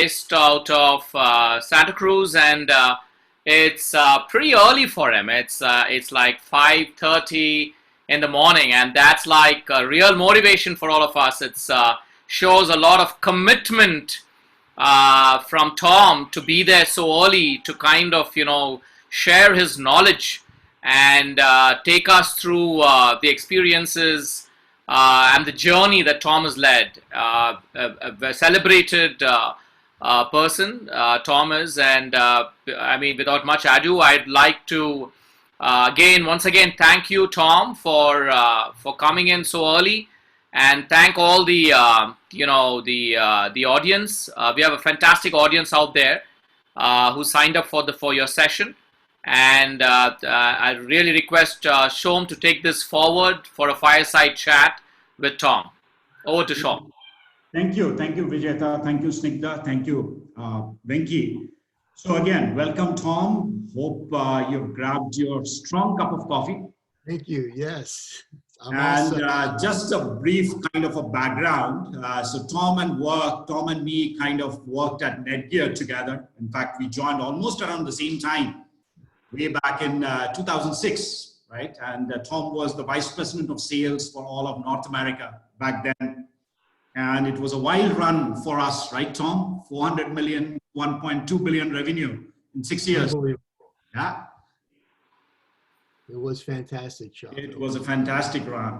based out of Santa Cruz, and it's pretty early for him. It's like 5:30 in the morning, and that's like real motivation for all of us. It's shows a lot of commitment from Tom to be there so early to kind of share his knowledge and take us through the experiences and the journey that Tom has led. A celebrated person, Tom is, and I mean, without much ado, I'd like to once again, thank you, Tom, for coming in so early, and thank all the the audience. We have a fantastic audience out there who signed up for your session. And I really request Shom to take this forward for a fireside chat with Tom. Over to Shom. Thank you, Vijayta. Thank you, Snigdha. Thank you, Venki. So again, welcome, Tom. Hope you've grabbed your strong cup of coffee. Thank you. Yes. Just a brief kind of a background. So Tom and me kind of worked at Netgear together. In fact, we joined almost around the same time, way back in 2006, right? And Tom was the Vice President of Sales for all of North America back then. And it was a wild run for us, right, Tom? 400 million, 1.2 billion revenue in 6 years. Yeah. It was fantastic, Sean. It was a fantastic run.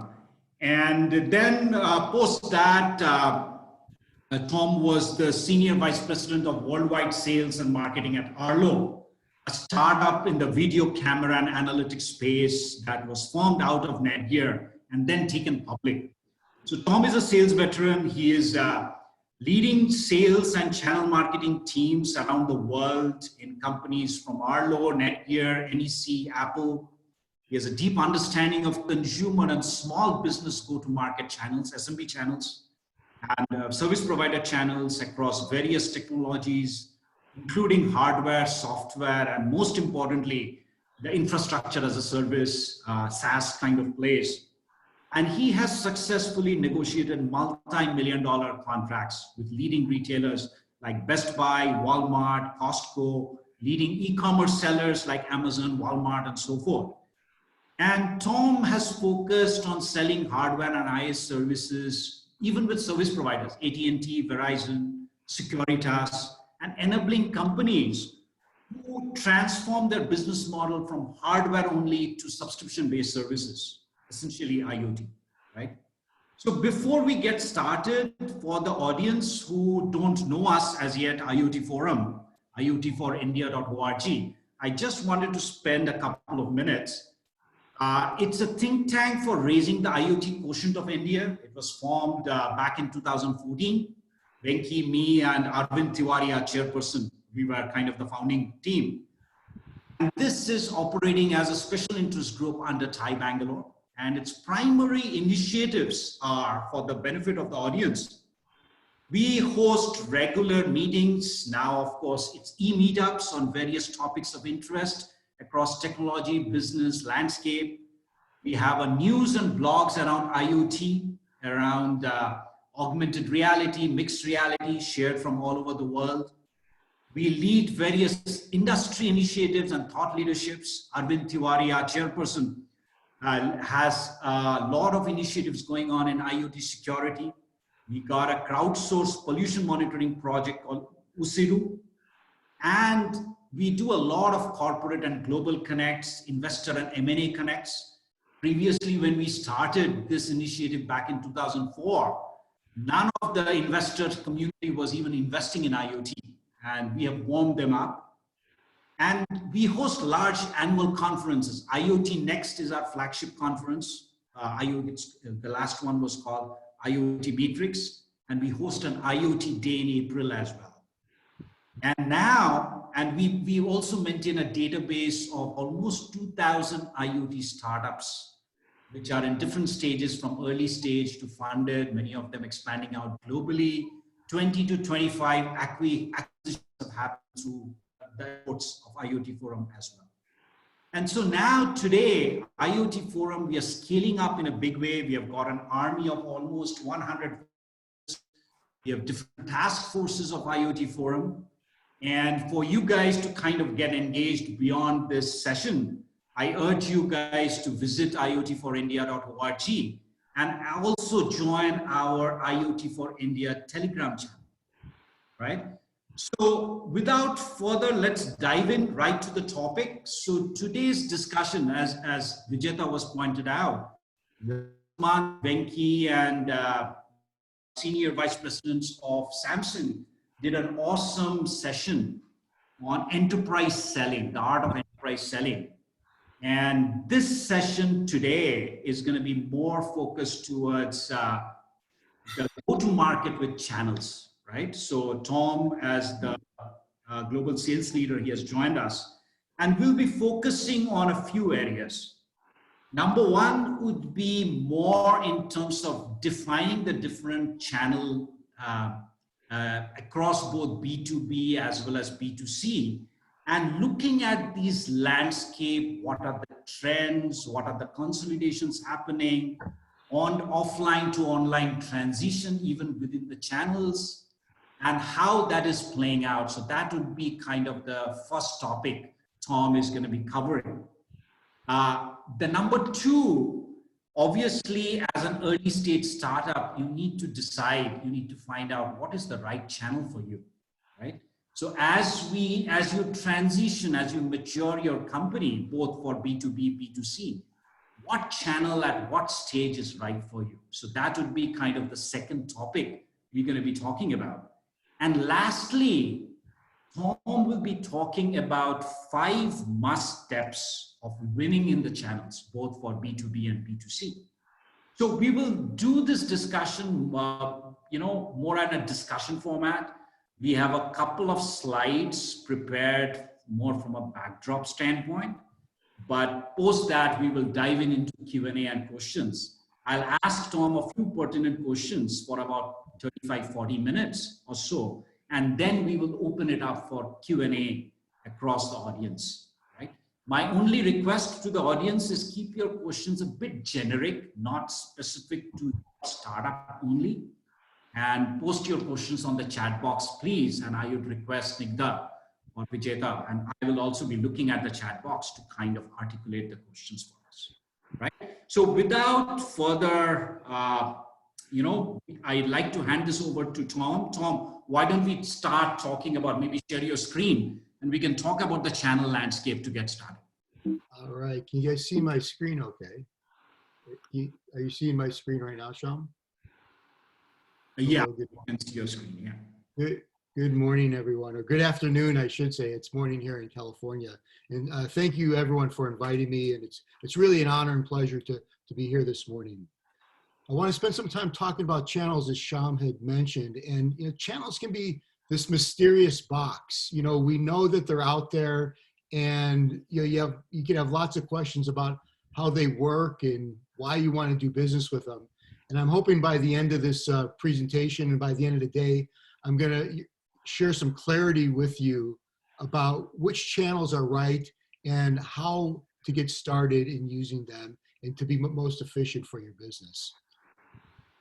And then post that, Tom was the Senior Vice President of Worldwide Sales and Marketing at Arlo, a startup in the video camera and analytics space that was formed out of Netgear and then taken public. So Tom is a sales veteran. He is leading sales and channel marketing teams around the world in companies from Arlo, Netgear, NEC, Apple. He has a deep understanding of consumer and small business go-to-market channels, SMB channels, and service provider channels across various technologies, including hardware, software, and most importantly, the infrastructure as a service, SaaS kind of place. And he has successfully negotiated multi-million-dollar contracts with leading retailers like Best Buy, Walmart, Costco, leading e-commerce sellers like Amazon, Walmart, and so forth. And Tom has focused on selling hardware and IS services, even with service providers, AT&T, Verizon, Securitas, and enabling companies who transform their business model from hardware only to subscription-based services, essentially IoT, right? So before we get started, for the audience who don't know us as yet, IoT Forum, iotforindia.org, I just wanted to spend a couple of minutes. It's a think tank for raising the IoT quotient of India. It was formed back in 2014. Venki, me, and Arvind Tiwari, our chairperson, we were kind of the founding team. And this is operating as a special interest group under TiE Bangalore. And its primary initiatives are for the benefit of the audience. We host regular meetings. Now, of course, it's e-meetups on various topics of interest across technology, business, landscape. We have a news and blogs around IoT, around augmented reality, mixed reality, shared from all over the world. We lead various industry initiatives and thought leaderships. Arvind Tiwari, our chairperson, has a lot of initiatives going on in IoT security. We got a crowdsourced pollution monitoring project called Usiru. And we do a lot of corporate and global connects, investor and M&A connects. Previously, when we started this initiative back in 2004, none of the investor community was even investing in IoT, and we have warmed them up. And we host large annual conferences. IoT Next is our flagship conference. The last one was called IoT Matrix, and we host an IoT Day in April as well. And we also maintain a database of almost 2,000 IoT startups, which are in different stages from early stage to funded, many of them expanding out globally. 20 to 25 acquisitions have happened through the efforts of IoT Forum as well. And so now today, IoT Forum, we are scaling up in a big way. We have got an army of almost 100 We have different task forces of IoT Forum. And for you guys to kind of get engaged beyond this session, I urge you guys to visit iotforindia.org and also join our IoT for India Telegram channel, right? So without further, let's dive in right to the topic. So today's discussion, as Vijeta was pointed out, Venki and senior vice presidents of Samsung did an awesome session on enterprise selling, the art of enterprise selling. And this session today is going to be more focused towards the go-to-market with channels, right? So Tom, as the global sales leader, he has joined us, and we'll be focusing on a few areas. Number one would be more in terms of defining the different channel across both B2B as well as B2C, and looking at these landscape, what are the trends, what are the consolidations happening on offline to online transition, even within the channels, and how that is playing out. So that would be kind of the first topic Tom is going to be covering. The number two, obviously, as an early stage startup, you need to decide, you need to find out what is the right channel for you, right? So as you transition, as you mature your company, both for B2B, B2C, what channel at what stage is right for you? So that would be kind of the second topic we're going to be talking about. And lastly, Tom will be talking about 5 must steps of winning in the channels, both for B2B and B2C. So we will do this discussion, more in a discussion format. We have a couple of slides prepared more from a backdrop standpoint, but post that we will dive into Q&A and questions. I'll ask Tom a few pertinent questions for about 35-40 minutes or so, and then we will open it up for Q&A across the audience, right? My only request to the audience is keep your questions a bit generic, not specific to startup only, and post your questions on the chat box, please. And I would request Nigda or Vijeta, and I will also be looking at the chat box to kind of articulate the questions for us, right? So without further, I'd like to hand this over to Tom. Tom, why don't we start talking about, maybe share your screen, and we can talk about the channel landscape to get started. All right. Can you guys see my screen okay? Are you seeing my screen right now, Sham? Yeah, good. you can see your screen, yeah. Good morning, everyone, or good afternoon, I should say. It's morning here in California. And thank you, everyone, for inviting me. And it's really an honor and pleasure to be here this morning. I want to spend some time talking about channels, as Sham had mentioned. And channels can be this mysterious box. We know that they're out there, and you can have lots of questions about how they work and why you want to do business with them. And I'm hoping by the end of this presentation and by the end of the day, I'm going to share some clarity with you about which channels are right and how to get started in using them and to be most efficient for your business.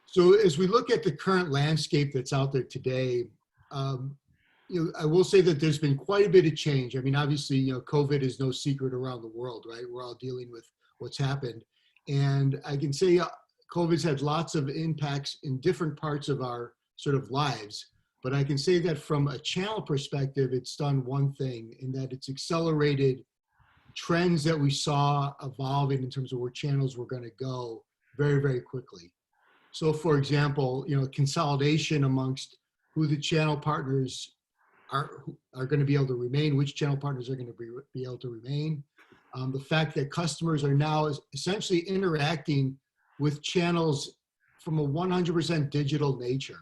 So as we look at the current landscape that's out there today, I will say that there's been quite a bit of change. I mean, obviously, COVID is no secret around the world, right? We're all dealing with what's happened. And I can say COVID's had lots of impacts in different parts of our sort of lives. But I can say that from a channel perspective, it's done one thing, in that it's accelerated trends that we saw evolving in terms of where channels were going to go very, very quickly. So for example, consolidation amongst who the channel partners are going to be able to remain, which channel partners are going to be able to remain. The fact that customers are now essentially interacting with channels from a 100% digital nature.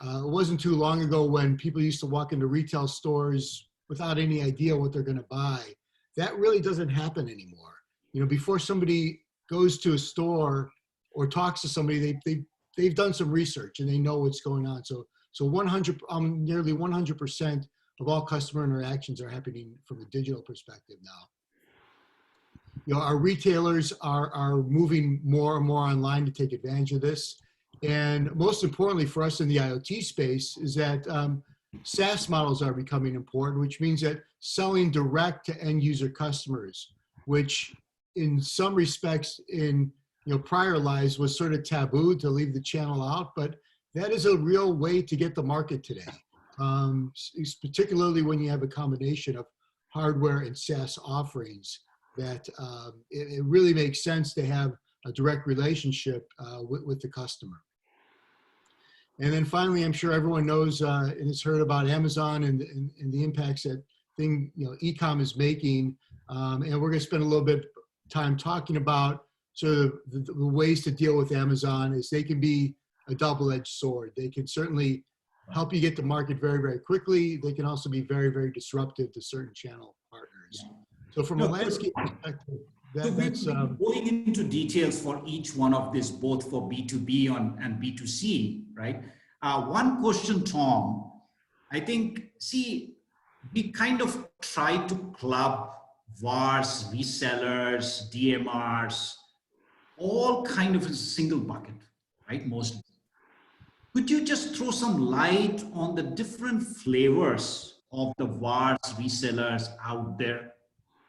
It wasn't too long ago when people used to walk into retail stores without any idea what they're going to buy. That really doesn't happen anymore. Before somebody goes to a store or talks to somebody, they've done some research and they know what's going on. So nearly 100% of all customer interactions are happening from a digital perspective now. Our retailers are moving more and more online to take advantage of this. And most importantly for us in the IoT space is that SaaS models are becoming important, which means that selling direct to end user customers, which in some respects in prior lives was sort of taboo to leave the channel out, but that is a real way to get the market today. Particularly when you have a combination of hardware and SaaS offerings, that it really makes sense to have a direct relationship with the customer. And then finally, I'm sure everyone knows and has heard about Amazon and the impacts that e-com is making. And we're going to spend a little bit of time talking about sort of the ways to deal with Amazon. Is they can be a double-edged sword. They can certainly help you get to market very, very quickly. They can also be very, very disruptive to certain channel partners. So from a landscape perspective, that's going into details for each one of this, both for B2B and B2C, right? One question, Tom, I think, we kind of try to club VARs, resellers, DMRs, all kind of a single bucket, right? Mostly. Could you just throw some light on the different flavors of the VARs, resellers out there?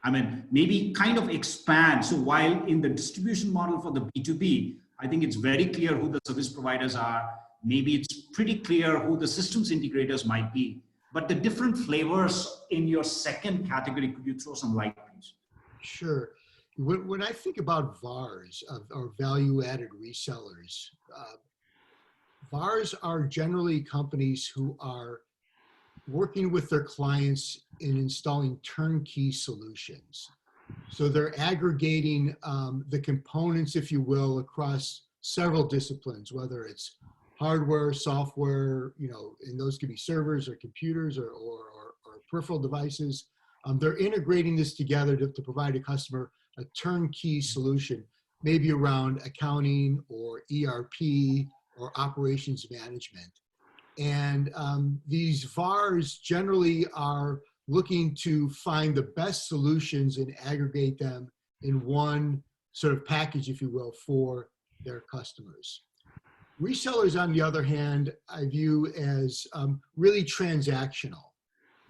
I mean, maybe kind of expand. So while in the distribution model for the B2B, I think it's very clear who the service providers are. Maybe it's pretty clear who the systems integrators might be. But the different flavors in your second category, could you throw some light, please? Sure. When I think about VARs, or value-added resellers, VARs are generally companies who are working with their clients in installing turnkey solutions. So they're aggregating the components, if you will, across several disciplines, whether it's hardware, software, and those could be servers or computers or peripheral devices. They're integrating this together to provide a customer a turnkey solution, maybe around accounting or ERP or operations management. And these VARs generally are looking to find the best solutions and aggregate them in one sort of package, if you will, for their customers. Resellers, on the other hand, I view as really transactional.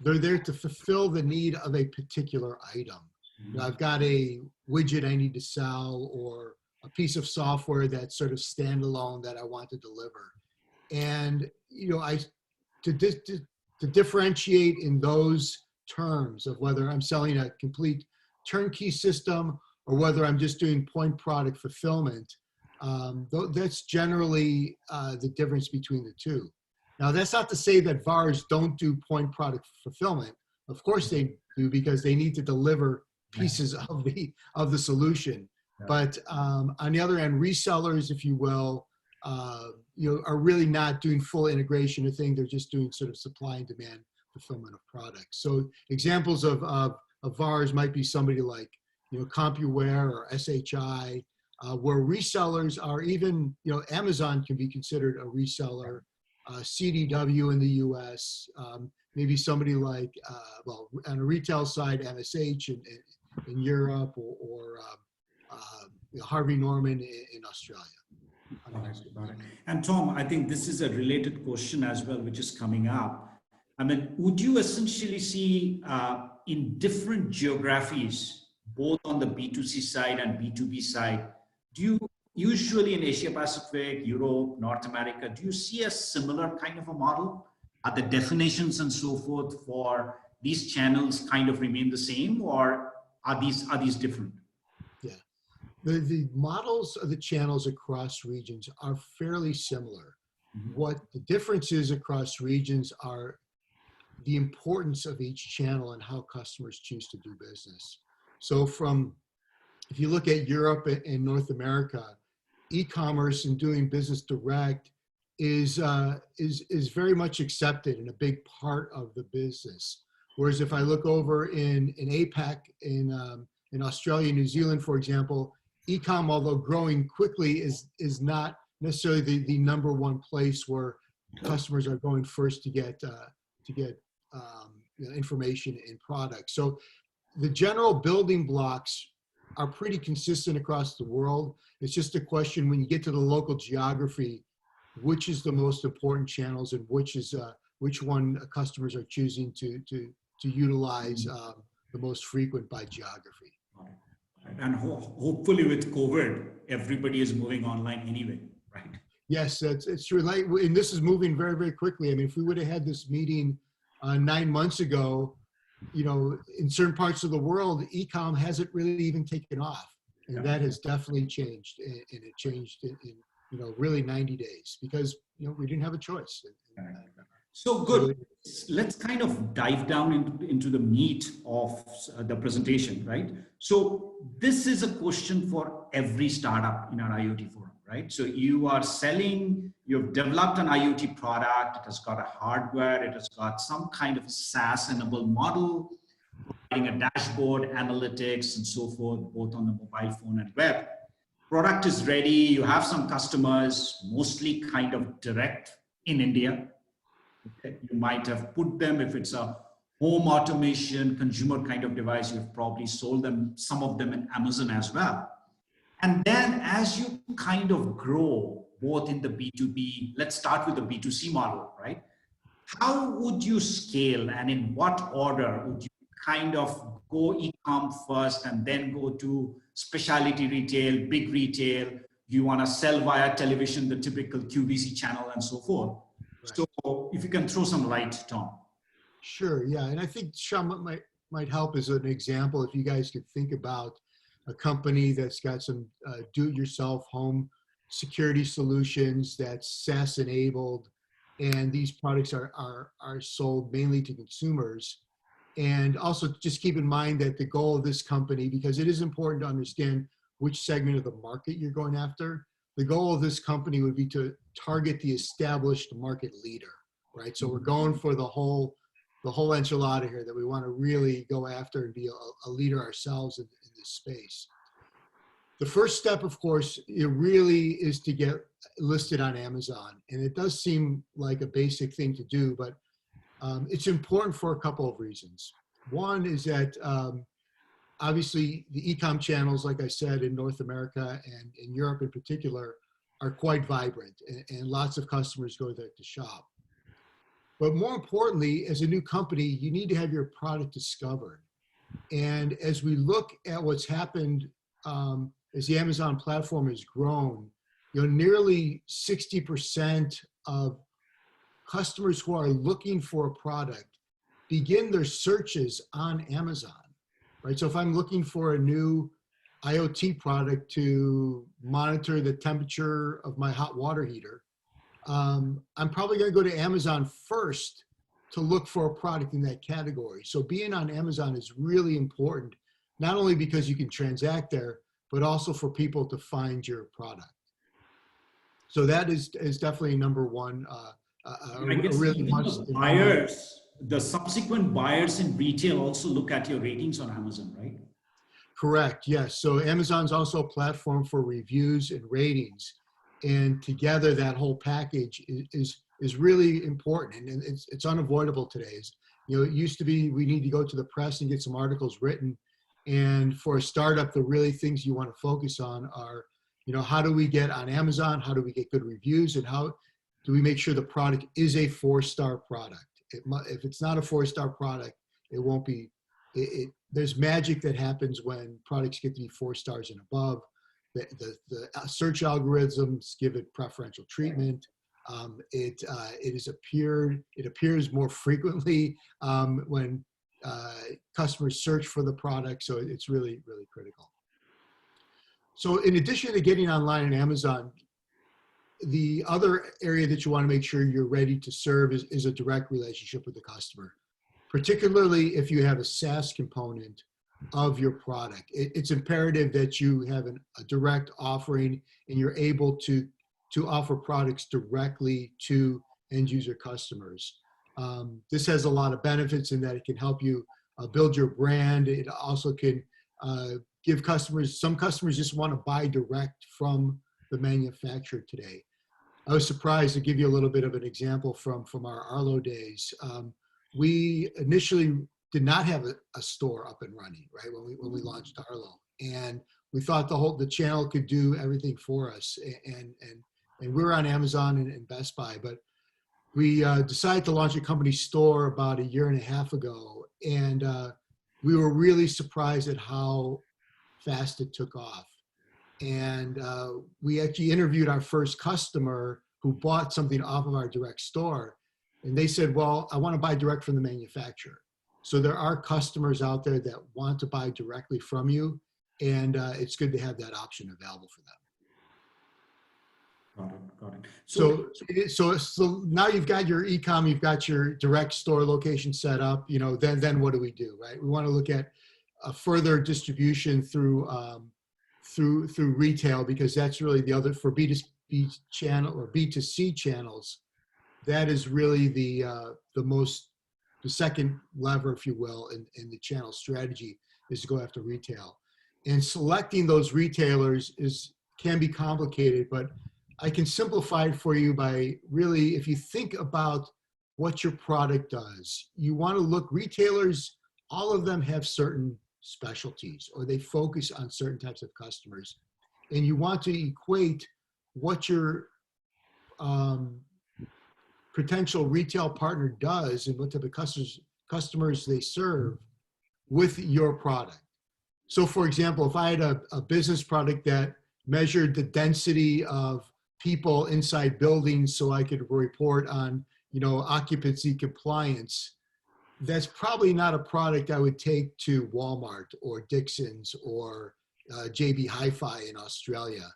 They're there to fulfill the need of a particular item. I've got a widget I need to sell or a piece of software that's sort of standalone that I want to deliver. And to differentiate in those terms of whether I'm selling a complete turnkey system or whether I'm just doing point product fulfillment, that's generally the difference between the two. Now, that's not to say that VARs don't do point product fulfillment. Of course they do, because they need to deliver pieces of the solution. But on the other hand, resellers, if you will, are really not doing full integration of things. They're just doing sort of supply and demand fulfillment of products. So examples of VARs might be somebody like CompuWare or SHI, where resellers are even, Amazon can be considered a reseller, CDW in the US, maybe somebody like, on a retail side, MSH in Europe, or Harvey Norman in Australia. And Tom, I think this is a related question as well, which is coming up. I mean, would you essentially see in different geographies, both on the B2C side and B2B side, do you usually in Asia Pacific, Europe, North America, do you see a similar kind of a model? Are the definitions and so forth for these channels kind of remain the same, or are these different? Yeah, the models of the channels across regions are fairly similar. Mm-hmm. What the differences across regions are the importance of each channel and how customers choose to do business. So if you look at Europe and North America, e-commerce and doing business direct is very much accepted and a big part of the business. Whereas if I look over in APAC, in Australia, New Zealand, for example, e-com, although growing quickly, is not necessarily the number one place where customers are going first to get information and products. So the general building blocks are pretty consistent across the world. It's just a question when you get to the local geography, which is the most important channels and which one customers are choosing to utilize the most frequent by geography. And hopefully with COVID, everybody is moving online anyway, right? Yes, it's true. Like, and this is moving very, very quickly. I mean, if we would have had this meeting 9 months ago, you know, in certain parts of the world, e-com hasn't really even taken off. And that has definitely changed. And it changed in, you know, really 90 days because, you know, we didn't have a choice. So good. Let's kind of dive down into the meat of the presentation, right? So this is a question for every startup in our IoT forum, right? So you are selling, you've developed an IoT product, it has got a hardware, it has got some kind of SaaS-enabled model, providing a dashboard, analytics, and so forth, both on the mobile phone and web. Product is ready, you have some customers, mostly kind of direct in India. You might have put them, if it's a home automation, consumer kind of device, you've probably sold them, some of them in Amazon as well. And then as you kind of grow, both in the B2B, let's start with the B2C model, right? How would you scale and in what order would you kind of go e-com first and then go to specialty retail, big retail? You want to sell via television, the typical QVC channel and so forth. Right. So if you can throw some light, Tom. Sure, yeah. And I think Sean might help as an example if you guys could think about a company that's got some do-it-yourself home security solutions that's SaaS enabled, and these products are sold mainly to consumers. And also just keep in mind that the goal of this company, because it is important to understand which segment of the market you're going after, the goal of this company would be to target the established market leader, right? So we're going for the whole enchilada here, that we want to really go after and be a leader ourselves in this space. The first step, of course, it really is to get listed on Amazon. And it does seem like a basic thing to do, but it's important for a couple of reasons. One is that obviously the e-com channels, like I said, in North America and in Europe in particular, are quite vibrant, and lots of customers go there to shop. But more importantly, as a new company, you need to have your product discovered. And as we look at what's happened as the Amazon platform has grown, you know, nearly 60% of customers who are looking for a product begin their searches on Amazon, right? So if I'm looking for a new IoT product to monitor the temperature of my hot water heater, I'm probably going to go to Amazon first to look for a product in that category. So being on Amazon is really important, not only because you can transact there, but also for people to find your product. So that is definitely number one. I guess really the subsequent buyers in retail also look at your ratings on Amazon, right? Correct, yes. So Amazon's also a platform for reviews and ratings. And together that whole package is really important, and it's unavoidable today. You know, it used to be we need to go to the press and get some articles written. And for a startup, the really things you want to focus on are, you know, how do we get on Amazon? How do we get good reviews? And how do we make sure the product is a 4-star product? If it's not a 4-star product, it won't be. There's magic that happens when products get to be 4 stars and above. The search algorithms give it preferential treatment. It appears more frequently when customers search for the product. So it's really, really critical. So in addition to getting online on Amazon, the other area that you want to make sure you're ready to serve is a direct relationship with the customer, particularly if you have a SaaS component of your product. It's imperative that you have a direct offering and you're able to offer products directly to end user customers. This has a lot of benefits in that it can help you build your brand. It also can give customers, some customers just want to buy direct from the manufacturer today. I was surprised, to give you a little bit of an example from our Arlo days. We initially did not have a store up and running, right, when we launched Arlo. And we thought the channel could do everything for us. And And we're on Amazon and Best Buy, but we decided to launch a company store about a year and a half ago. And we were really surprised at how fast it took off. And we actually interviewed our first customer who bought something off of our direct store. And they said, well, I want to buy direct from the manufacturer. So there are customers out there that want to buy directly from you. And it's good to have that option available for them. Got it. So now you've got your e-com, you've got your direct store location set up, you know, then what do we do, right? We want to look at a further distribution through through retail, because that's really the other, for B2B channel or B2C channels, that is really the second lever, if you will, in the channel strategy, is to go after retail. And selecting those retailers can be complicated, but I can simplify it for you by really, if you think about what your product does, you want to look, retailers, all of them have certain specialties, or they focus on certain types of customers. And you want to equate what your potential retail partner does and what type of customers they serve with your product. So for example, if I had a business product that measured the density of people inside buildings so I could report on, you know, occupancy compliance, that's probably not a product I would take to Walmart or Dixon's or JB Hi-Fi in Australia.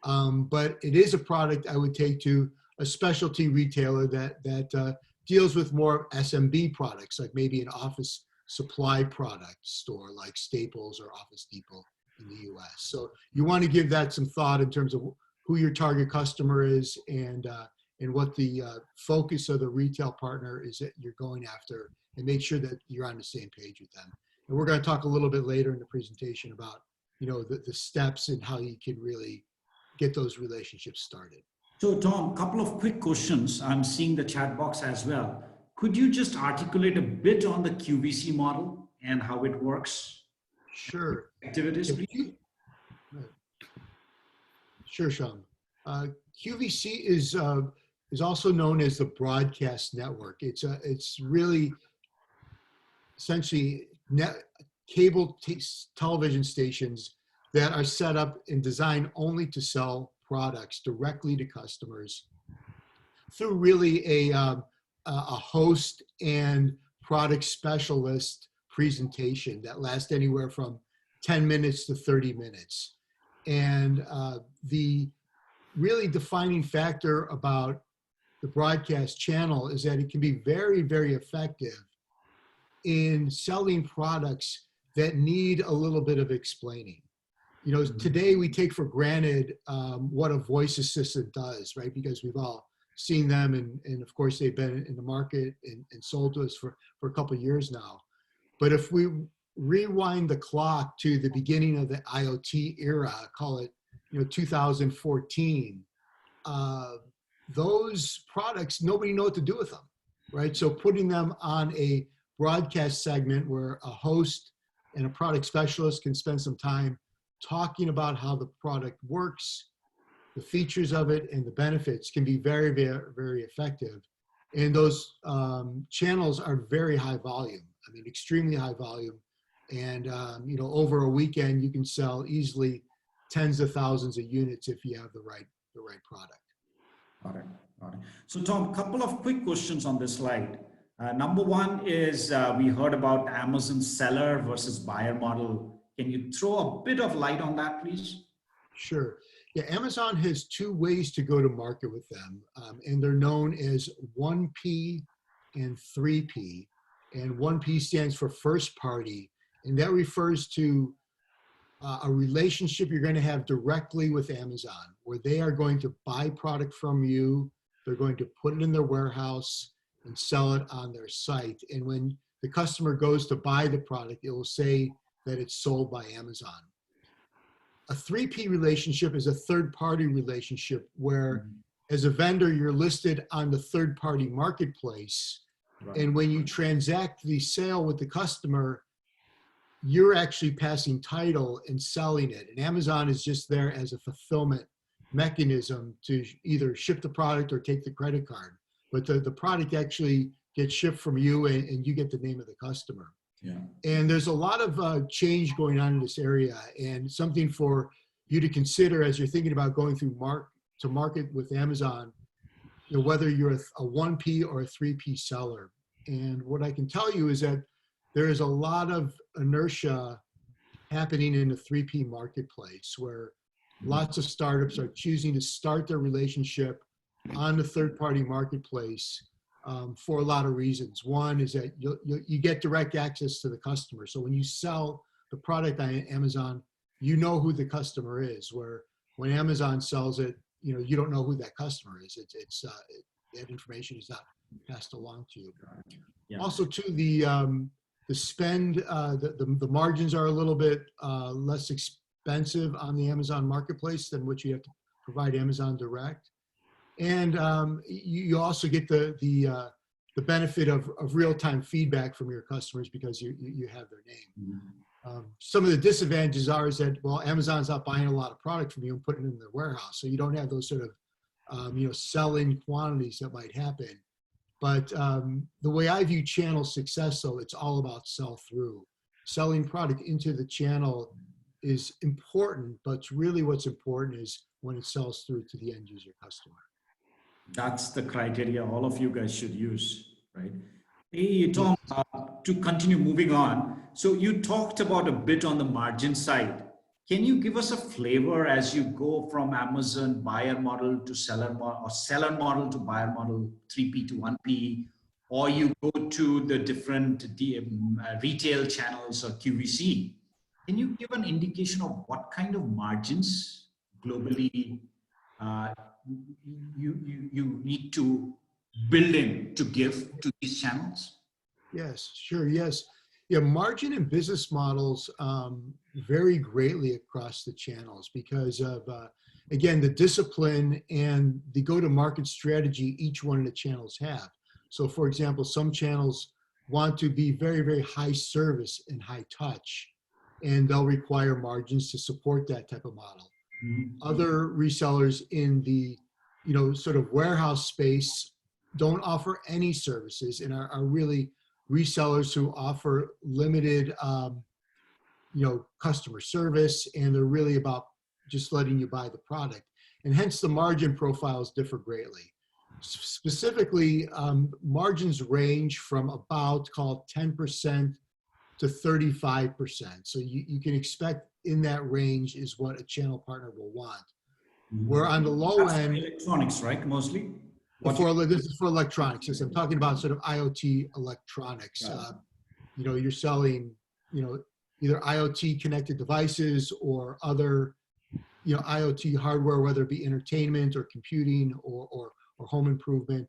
But it is a product I would take to a specialty retailer that deals with more SMB products, like maybe an office supply product store like Staples or Office Depot in the US. So you want to give that some thought in terms of who your target customer is and what the focus of the retail partner is that you're going after, and make sure that you're on the same page with them. And we're going to talk a little bit later in the presentation about, you know, the steps and how you can really get those relationships started. So Tom, a couple of quick questions. I'm seeing the chat box as well. Could you just articulate a bit on the QVC model and how it works? Sure. Activities, please. Sure, Sean. QVC is also known as the broadcast network. It's really essentially cable television stations that are set up and designed only to sell products directly to customers through really a host and product specialist presentation that lasts anywhere from 10 minutes to 30 minutes. And the really defining factor about the broadcast channel is that it can be very, very effective in selling products that need a little bit of explaining. You know, today we take for granted what a voice assistant does, right? Because we've all seen them, and of course they've been in the market and sold to us for a couple of years now. But if we rewind the clock to the beginning of the IoT era, call it, you know, 2014, those products, nobody knew what to do with them, right? So putting them on a broadcast segment where a host and a product specialist can spend some time talking about how the product works, the features of it, and the benefits can be very, very, very effective. And those channels are very high volume. I mean, extremely high volume. And, you know, over a weekend, you can sell easily tens of thousands of units if you have the right product. Got it. So Tom, a couple of quick questions on this slide. Number one is we heard about Amazon's seller versus buyer model. Can you throw a bit of light on that, please? Sure. Yeah, Amazon has two ways to go to market with them, and they're known as 1P and 3P. And 1P stands for first party, and that refers to a relationship you're going to have directly with Amazon, where they are going to buy product from you, they're going to put it in their warehouse and sell it on their site. And when the customer goes to buy the product, it will say that it's sold by Amazon. A 3P relationship is a third-party relationship where, as a vendor, you're listed on the third-party marketplace. Right. And when you transact the sale with the customer, you're actually passing title and selling it. And Amazon is just there as a fulfillment mechanism to either ship the product or take the credit card. But the product actually gets shipped from you and you get the name of the customer. Yeah. And there's a lot of change going on in this area, and something for you to consider as you're thinking about going through to market with Amazon, you know, whether you're a 1P or a 3P seller. And what I can tell you is that there is a lot of inertia happening in the 3P marketplace where lots of startups are choosing to start their relationship on the third-party marketplace for a lot of reasons. One is that you get direct access to the customer. So when you sell the product on Amazon, you know who the customer is, where when Amazon sells it, you know, you don't know who that customer is. That information is not passed along to you. Yeah. Also, too, the spend, the margins are a little bit less expensive on the Amazon marketplace than what you have to provide Amazon direct. And you also get the benefit of real-time feedback from your customers because you have their name. Some of the disadvantages are is that, well, Amazon's not buying a lot of product from you and putting it in their warehouse, so you don't have those sort of you know, sell-in quantities that might happen. But the way I view channel success, though, it's all about sell-through. Selling product into the channel is important, but really what's important is when it sells through to the end user customer. That's the criteria all of you guys should use, right? Hey, Tom, to continue moving on. So you talked about a bit on the margin side. Can you give us a flavor as you go from Amazon buyer model to seller model, or seller model to buyer model, 3P to 1P, or you go to the different retail channels or QVC? Can you give an indication of what kind of margins globally you need to build in to give to these channels? Yes, sure. Yes. Yeah, margin and business models vary greatly across the channels because of, again, the discipline and the go-to-market strategy each one of the channels have. So, for example, some channels want to be very, very high service and high touch, and they'll require margins to support that type of model. Other resellers in the, you know, sort of warehouse space don't offer any services and are really resellers who offer limited, you know, customer service, and they're really about just letting you buy the product. And hence the margin profiles differ greatly. Specifically, margins range from about, call it 10% to 35%. So you can expect in that range is what a channel partner will want. Where on the low end, electronics, right? Mostly. This is for electronics. Yes, I'm talking about sort of IoT electronics. You know, you're selling, you know, either IoT connected devices or other, you know, IoT hardware, whether it be entertainment or computing or home improvement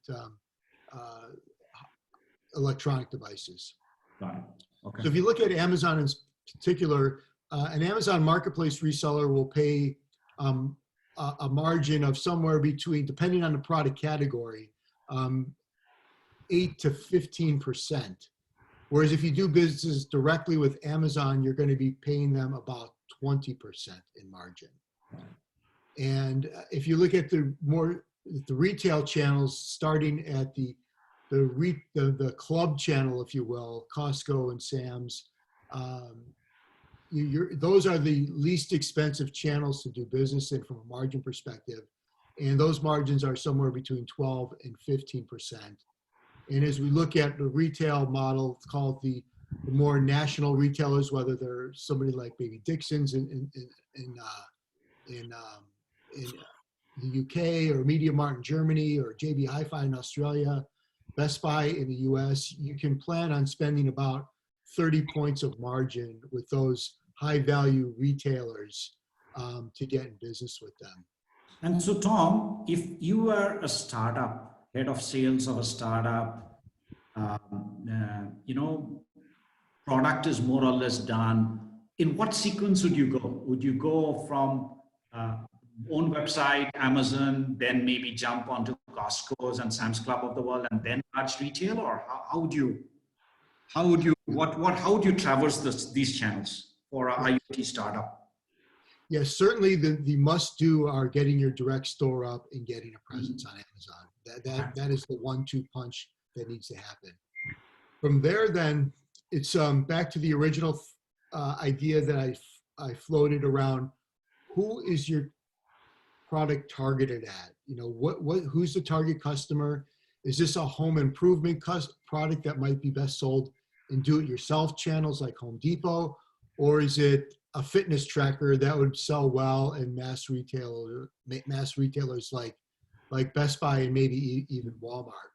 electronic devices. Got it. Okay. So if you look at Amazon in particular, an Amazon marketplace reseller will pay a margin of somewhere between, depending on the product category, 8 to 15%. Whereas if you do business directly with Amazon, you're going to be paying them about 20% in margin. And if you look at the retail channels, starting at the club channel, if you will, Costco and Sam's, those are the least expensive channels to do business in from a margin perspective. And those margins are somewhere between 12 and 15%. And as we look at the retail model, it's called the more national retailers, whether they're somebody like maybe Dixon's in the UK, or Media Mart in Germany, or JB Hi-Fi in Australia, Best Buy in the US, you can plan on spending about 30 points of margin with those high value retailers to get in business with them. And so, Tom, if you are a startup, head of sales of a startup, you know, product is more or less done, in what sequence would you go? Would you go from own website, Amazon, then maybe jump onto Costco's and Sam's Club of the world, and then large retail, or how would you traverse these channels for an IoT startup? Yes, certainly the must-do are getting your direct store up and getting a presence on Amazon. That is the 1-2 punch that needs to happen. From there, then it's back to the original idea that I floated around. Who is your product targeted at? You know, who's the target customer? Is this a home improvement product that might be best sold in do-it-yourself channels like Home Depot, or is it a fitness tracker that would sell well in mass retailers like Best Buy and maybe even Walmart?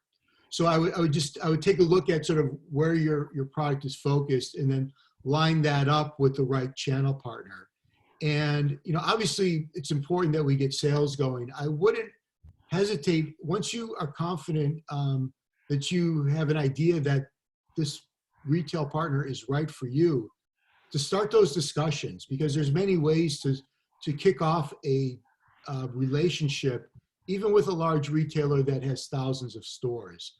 So I would take a look at sort of where your product is focused and then line that up with the right channel partner. And, you know, obviously it's important that we get sales going. I wouldn't hesitate once you are confident that you have an idea that this retail partner is right for you, to start those discussions, because there's many ways to kick off a relationship, even with a large retailer that has thousands of stores.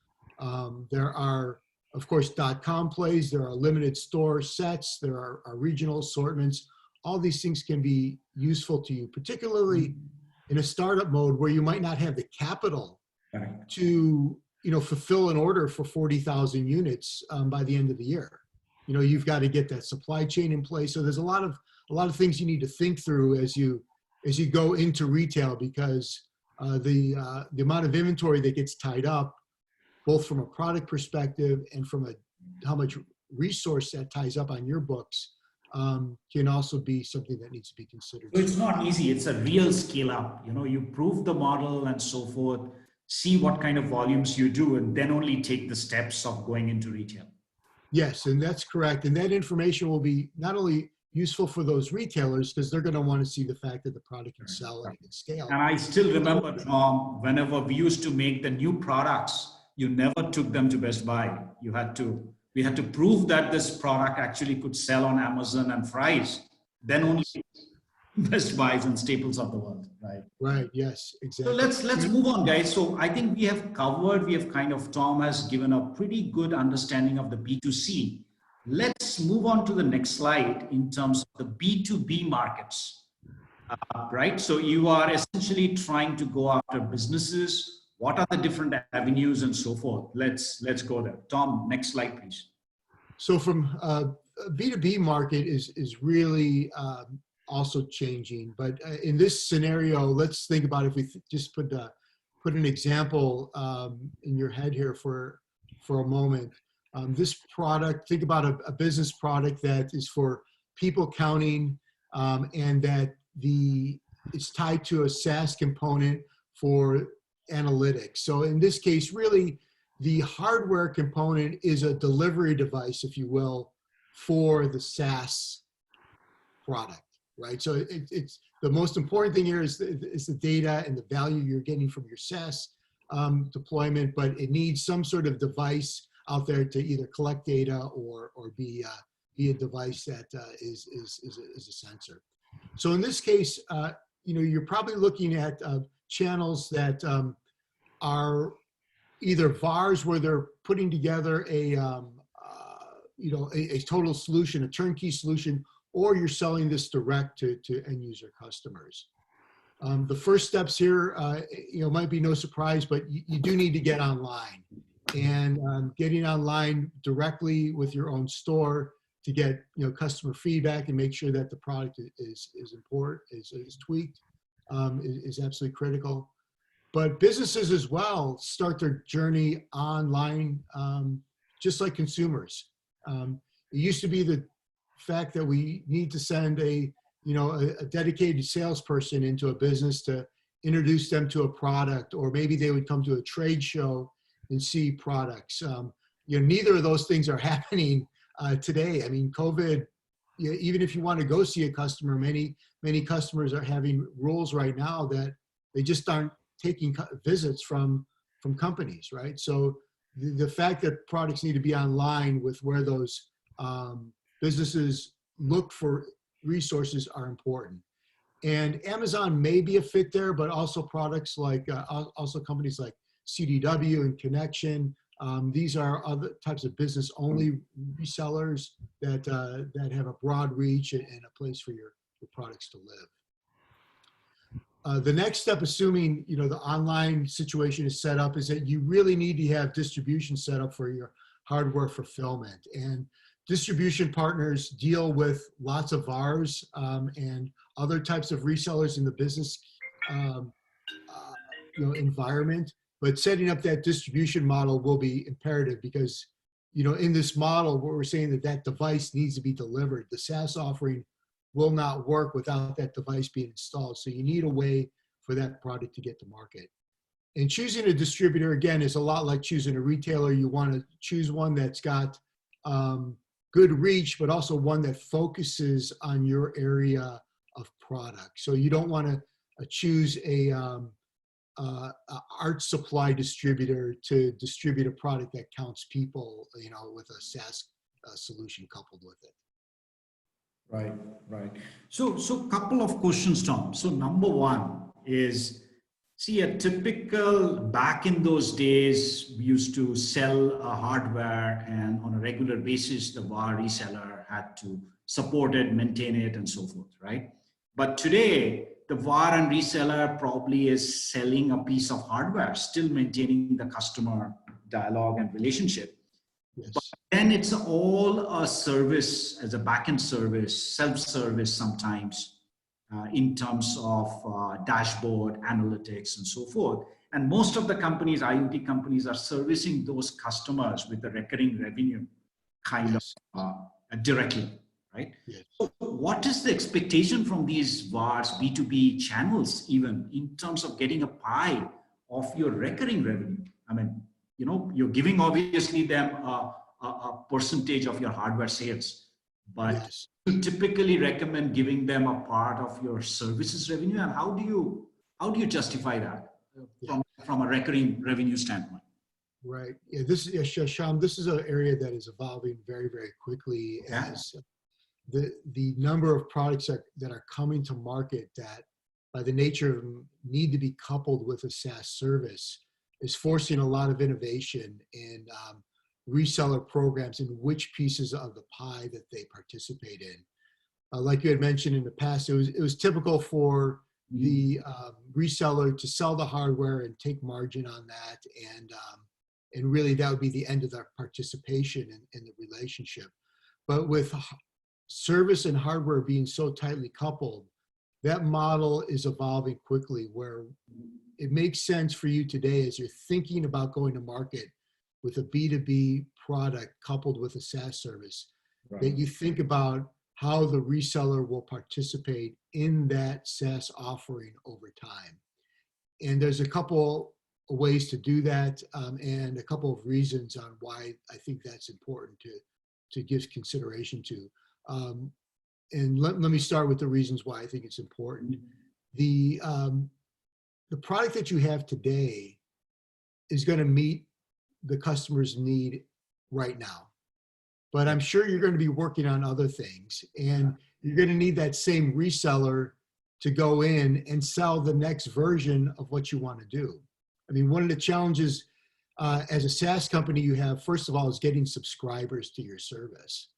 There are, of course, .com plays, there are limited store sets, there are regional assortments. All these things can be useful to you, particularly in a startup mode where you might not have the capital to, you know, fulfill an order for 40,000 units by the end of the year. You know, you've got to get that supply chain in place. So there's a lot of things you need to think through as you go into retail, because the amount of inventory that gets tied up, both from a product perspective and from how much resource that ties up on your books, can also be something that needs to be considered. So it's not easy. It's a real scale up. You know, you prove the model and so forth, see what kind of volumes you do, and then only take the steps of going into retail. Yes, and that's correct. And that information will be not only useful for those retailers, because they're going to want to see the fact that the product can sell and it can scale. And I still remember, Tom, whenever we used to make the new products, you never took them to Best Buy. We had to prove that this product actually could sell on Amazon and Fry's. Then only Best Buys and Staples of the world, right? Right. Yes. Exactly. So let's move on, guys. So I think we have kind of, Tom has given a pretty good understanding of the B2C. Let's move on to the next slide in terms of the B2B markets, right? So you are essentially trying to go after businesses. What are the different avenues and so forth? Let's go there. Tom, next slide, please. So from B2B market is really also changing, but in this scenario, let's think about if we just put an example in your head here for a moment. This product, think about a business product that is for people counting, and that it's tied to a SaaS component for analytics. So in this case, really, the hardware component is a delivery device, if you will, for the SaaS product, right? So it's the most important thing here is the data and the value you're getting from your SaaS deployment, but it needs some sort of device out there to either collect data or be a device that is a sensor. So in this case, you know, you're probably looking at channels that are either VARs where they're putting together a total solution, a turnkey solution, or you're selling this direct to end user customers. The first steps here, might be no surprise, but you do need to get online, and getting online directly with your own store to get customer feedback and make sure that the product is tweaked is absolutely critical. But businesses as well start their journey online, just like consumers. It used to be the fact that we need to send a dedicated salesperson into a business to introduce them to a product, or maybe they would come to a trade show and see products. Neither of those things are happening today. I mean, COVID, even if you want to go see a customer, many customers are having rules right now that they just aren't taking visits from companies, right? So the fact that products need to be online with where those businesses look for resources are important. And Amazon may be a fit there, but also products like, also companies like CDW and Connection. These are other types of business-only resellers that have a broad reach and a place for your products to live. The next step, assuming the online situation is set up, is that you really need to have distribution set up for your hardware fulfillment. And distribution partners deal with lots of VARs and other types of resellers in the business um, environment. But setting up that distribution model will be imperative because in this model, what we're saying that device needs to be delivered. The SaaS offering will not work without that device being installed. So you need a way for that product to get to market. And choosing a distributor, again, is a lot like choosing a retailer. You want to choose one that's got good reach, but also one that focuses on your area of product. So you don't want to choose a art supply distributor to distribute a product that counts people, with a SaaS solution coupled with it. Right, right. So couple of questions, Tom. So number one is, see, a typical, back in those days, we used to sell a hardware, and on a regular basis, the VAR reseller had to support it, maintain it, and so forth, right? But today, the VAR and reseller probably is selling a piece of hardware, still maintaining the customer dialogue and relationship. Yes. But then it's all a service, as a backend service, self-service sometimes, in terms of dashboard analytics and so forth. And most of the companies, IoT companies, are servicing those customers with the recurring revenue kind Yes. of directly, right? Yes. So what is the expectation from these VARs, B2B channels, even in terms of getting a pie of your recurring revenue? I mean, you're giving obviously them a percentage of your hardware sales, but Yes. you typically recommend giving them a part of your services revenue, and how do you justify that from a recurring revenue standpoint? Right. Yeah. Sham, this is an area that is evolving very, very quickly as the number of products that are coming to market that, by the nature of them, need to be coupled with a SaaS service is forcing a lot of innovation in reseller programs and which pieces of the pie that they participate in. Like you had mentioned in the past, it was typical for the reseller to sell the hardware and take margin on that, and really that would be the end of their participation in the relationship. But with service and hardware being so tightly coupled, that model is evolving quickly, where it makes sense for you today, as you're thinking about going to market with a B2B product coupled with a SaaS service, right, that you think about how the reseller will participate in that SaaS offering over time. And there's a couple of ways to do that, and a couple of reasons on why I think that's important to give consideration to. And let me start with the reasons why I think it's important. The product that you have today is going to meet the customer's need right now. But I'm sure you're going to be working on other things, and you're going to need that same reseller to go in and sell the next version of what you want to do. I mean, one of the challenges as a SaaS company you have, first of all, is getting subscribers to your service.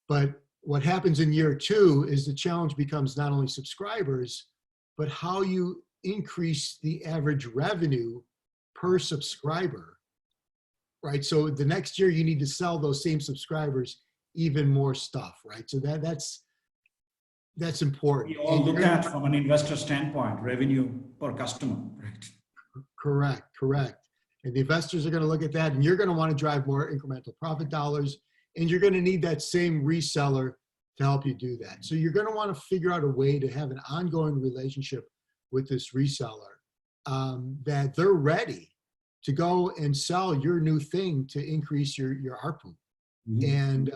But what happens in year two is the challenge becomes not only subscribers, but how you increase the average revenue per subscriber, right? So the next year you need to sell those same subscribers even more stuff, right? So that's important. We all look at from an investor standpoint, revenue per customer, right? Correct. And the investors are going to look at that, and you're going to want to drive more incremental profit dollars, and you're going to need that same reseller to help you do that. So you're going to want to figure out a way to have an ongoing relationship with this reseller, that they're ready to go and sell your new thing to increase your ARPU. And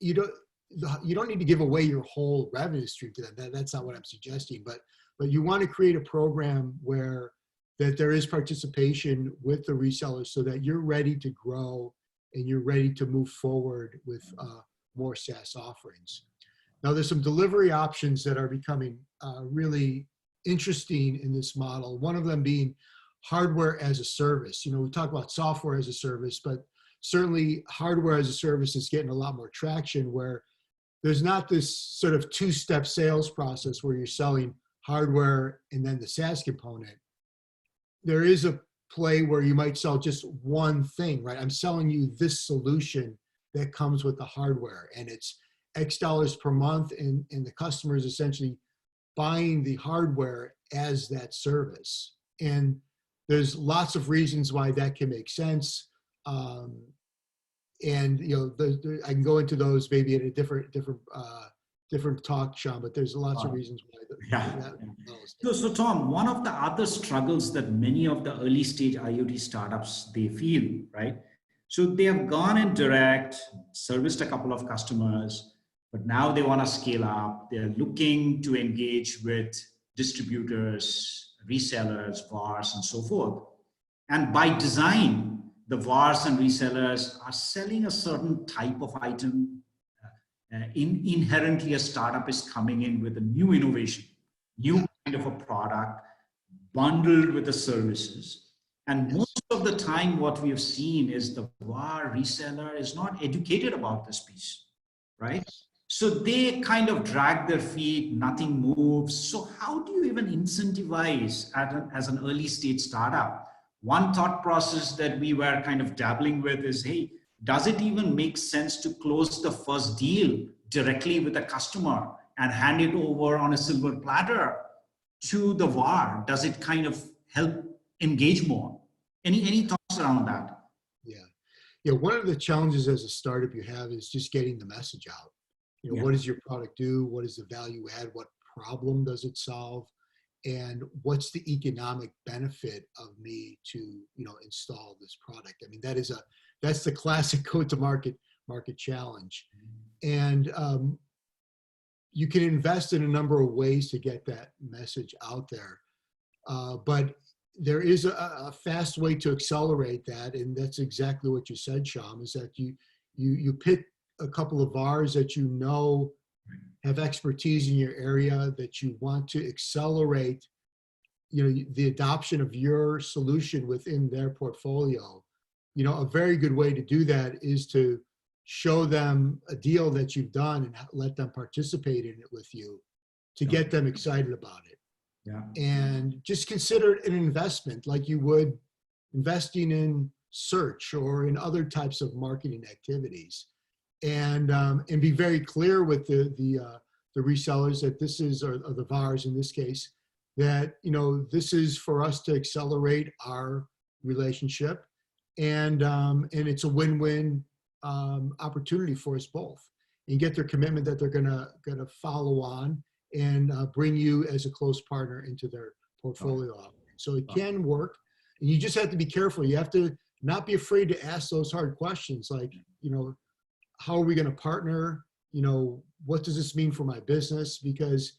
you don't need to give away your whole revenue stream to them. That's not what I'm suggesting, but you want to create a program where that there is participation with the resellers so that you're ready to grow and you're ready to move forward with more SaaS offerings. Now, there's some delivery options that are becoming really interesting in this model. One of them being hardware as a service. You know, we talk about software as a service, but certainly hardware as a service is getting a lot more traction, where there's not this sort of two-step sales process where you're selling hardware and then the SaaS component, there is a play where you might sell just one thing, right? I'm selling you this solution that comes with the hardware, and it's X dollars per month, and the customer is essentially buying the hardware as that service. And there's lots of reasons why that can make sense. And I can go into those maybe in a different talk, Sean, but there's lots of reasons why Yeah. So Tom, one of the other struggles that many of the early stage IoT startups, they feel, right? So they have gone in direct, serviced a couple of customers, but now they want to scale up. They're looking to engage with distributors, resellers, VARs, and so forth. And by design, the VARs and resellers are selling a certain type of item. Inherently, a startup is coming in with a new innovation, new kind of a product bundled with the services. And most of the time, what we have seen is the VAR reseller is not educated about this piece, right? So they kind of drag their feet, nothing moves. So how do you even incentivize as an early stage startup? One thought process that we were kind of dabbling with is, hey, does it even make sense to close the first deal directly with a customer and hand it over on a silver platter to the VAR? Does it kind of help engage more? Any thoughts around that? Yeah. One of the challenges as a startup you have is just getting the message out. What does your product do? What is the value add? What problem does it solve? And what's the economic benefit of me to install this product? I mean, that's the classic go-to-market challenge. And you can invest in a number of ways to get that message out there. But there is a fast way to accelerate that, and that's exactly what you said, Shyam, is that you pick a couple of VARs that have expertise in your area, that you want to accelerate the adoption of your solution within their portfolio. A very good way to do that is to show them a deal that you've done and let them participate in it with you to get them excited about it. Yeah. And just consider it an investment like you would investing in search or in other types of marketing activities. And be very clear with the resellers that this is, or the VARs in this case, that this is for us to accelerate our relationship, and it's a win-win opportunity for us both, and get their commitment that they're gonna follow on and bring you as a close partner into their portfolio. So it can work, and you just have to be careful. You have to not be afraid to ask those hard questions, like how are we going to partner? What does this mean for my business? Because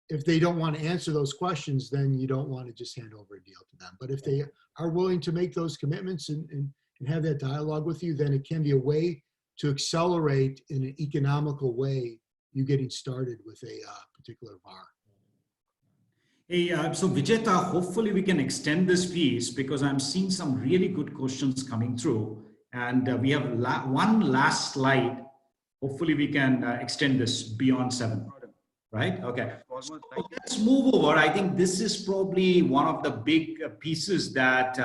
if they don't want to answer those questions, then you don't want to just hand over a deal to them. But if they are willing to make those commitments and have that dialogue with you, then it can be a way to accelerate in an economical way you getting started with a particular VAR. Hey, so Vijeta, hopefully we can extend this piece because I'm seeing some really good questions coming through. And we have one last slide. Hopefully we can extend this beyond 7, right? Okay. So let's move over. I think this is probably one of the big pieces that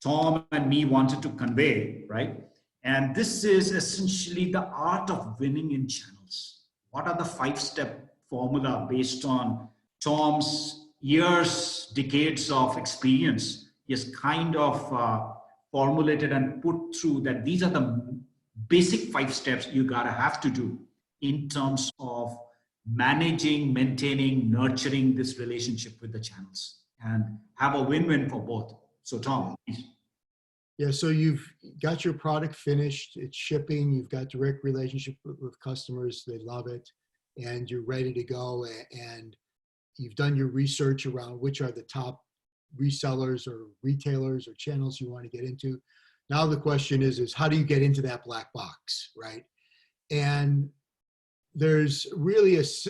Tom and me wanted to convey, right? And this is essentially the art of winning in channels. What are the 5-step formula based on Tom's years, decades of experience? He has kind of formulated and put through that these are the basic 5 steps you gotta have to do in terms of managing, maintaining, nurturing this relationship with the channels and have a win-win for both. So Tom, please. Yeah, so you've got your product finished, it's shipping, you've got direct relationship with customers, they love it, and you're ready to go, and you've done your research around which are the top resellers or retailers or channels you want to get into. Now the question is how do you get into that black box, right? And there's really these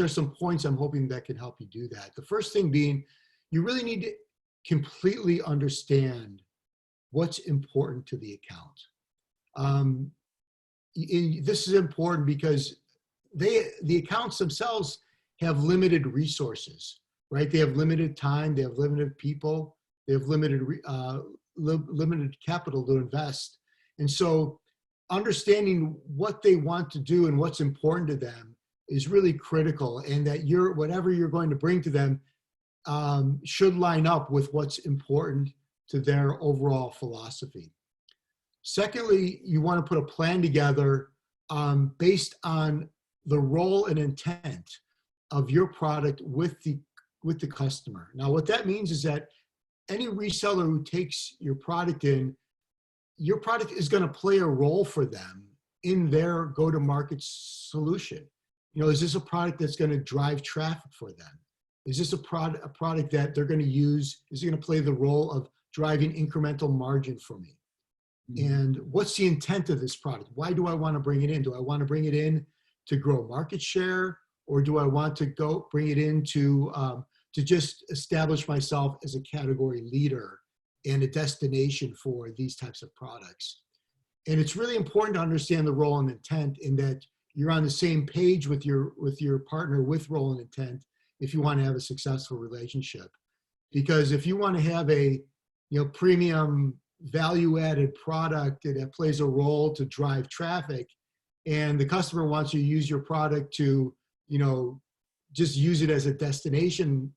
are some points I'm hoping that can help you do that. The first thing being, you really need to completely understand what's important to the account. This is important because the accounts themselves have limited resources, right? They have limited time, they have limited people, they have limited capital to invest. And so understanding what they want to do and what's important to them is really critical, and that whatever you're going to bring to them should line up with what's important to their overall philosophy. Secondly, you want to put a plan together based on the role and intent of your product with the customer. Now, what that means is that any reseller who takes your product in, your product is going to play a role for them in their go-to-market solution. Is this a product that's going to drive traffic for them? Is this a product that they're going to use? Is it going to play the role of driving incremental margin for me? And what's the intent of this product? Why do I want to bring it in? Do I want to bring it in to grow market share, or do I want to bring it in to just establish myself as a category leader and a destination for these types of products? And it's really important to understand the role and intent, in that you're on the same page with your partner with role and intent if you want to have a successful relationship. Because if you want to have a premium value-added product that plays a role to drive traffic, and the customer wants you to use your product to just use it as a destination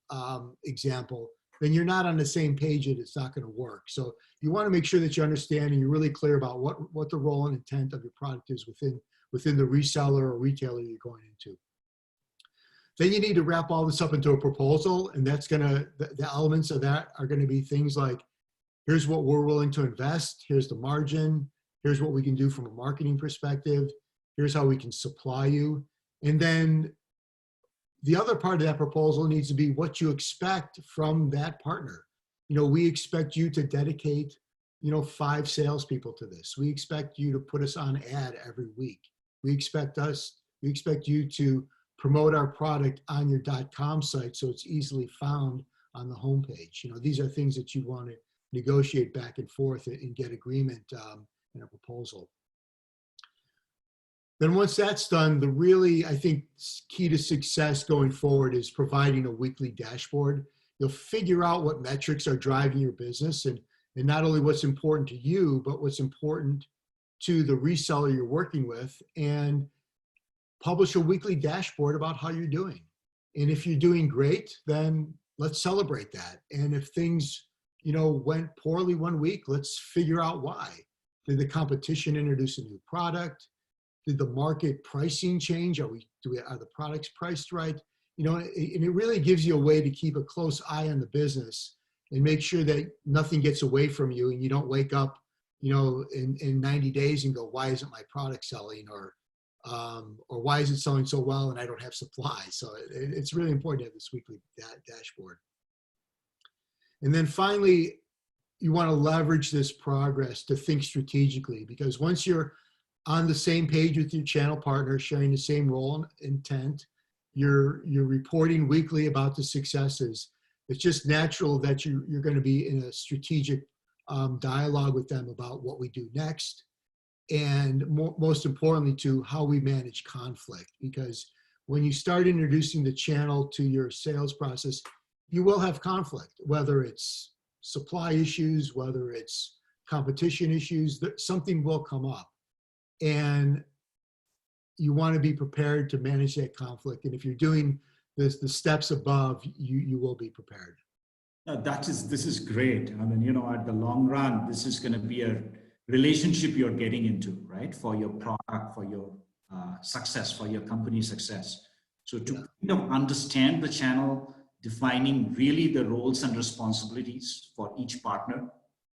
example, then you're not on the same page and it's not going to work. So you want to make sure that you understand and you're really clear about what the role and intent of your product is within the reseller or retailer you're going into. Then you need to wrap all this up into a proposal, and that's the elements of that are going to be things like, here's what we're willing to invest, here's the margin, here's what we can do from a marketing perspective, here's how we can supply you. And then the other part of that proposal needs to be what you expect from that partner. We expect you to dedicate, 5 salespeople to this. We expect you to put us on ad every week. We expect you to promote our product on your .com site so it's easily found on the homepage. These are things that you want to negotiate back and forth and get agreement in a proposal. Then once that's done, the really, I think, key to success going forward is providing a weekly dashboard. You'll figure out what metrics are driving your business, and not only what's important to you, but what's important to the reseller you're working with, and publish a weekly dashboard about how you're doing. And if you're doing great, then let's celebrate that. And if things, went poorly one week, let's figure out why. Did the competition introduce a new product? Did the market pricing change? Are the products priced right? And it really gives you a way to keep a close eye on the business and make sure that nothing gets away from you, and you don't wake up, in 90 days and go, why isn't my product selling? Or why is it selling so well and I don't have supply? So it's really important to have this weekly dashboard. And then finally, you want to leverage this progress to think strategically, because once you're on the same page with your channel partner, sharing the same role and intent, you're reporting weekly about the successes. It's just natural that you're going to be in a strategic dialogue with them about what we do next, and most importantly, to how we manage conflict. Because when you start introducing the channel to your sales process, you will have conflict, whether it's supply issues, whether it's competition issues, something will come up. And you want to be prepared to manage that conflict. And if you're doing the steps above, you will be prepared. This is great. I mean, at the long run, this is going to be a relationship you're getting into, right? For your product, for your success, for your company's success. So to kind of understand the channel, defining really the roles and responsibilities for each partner,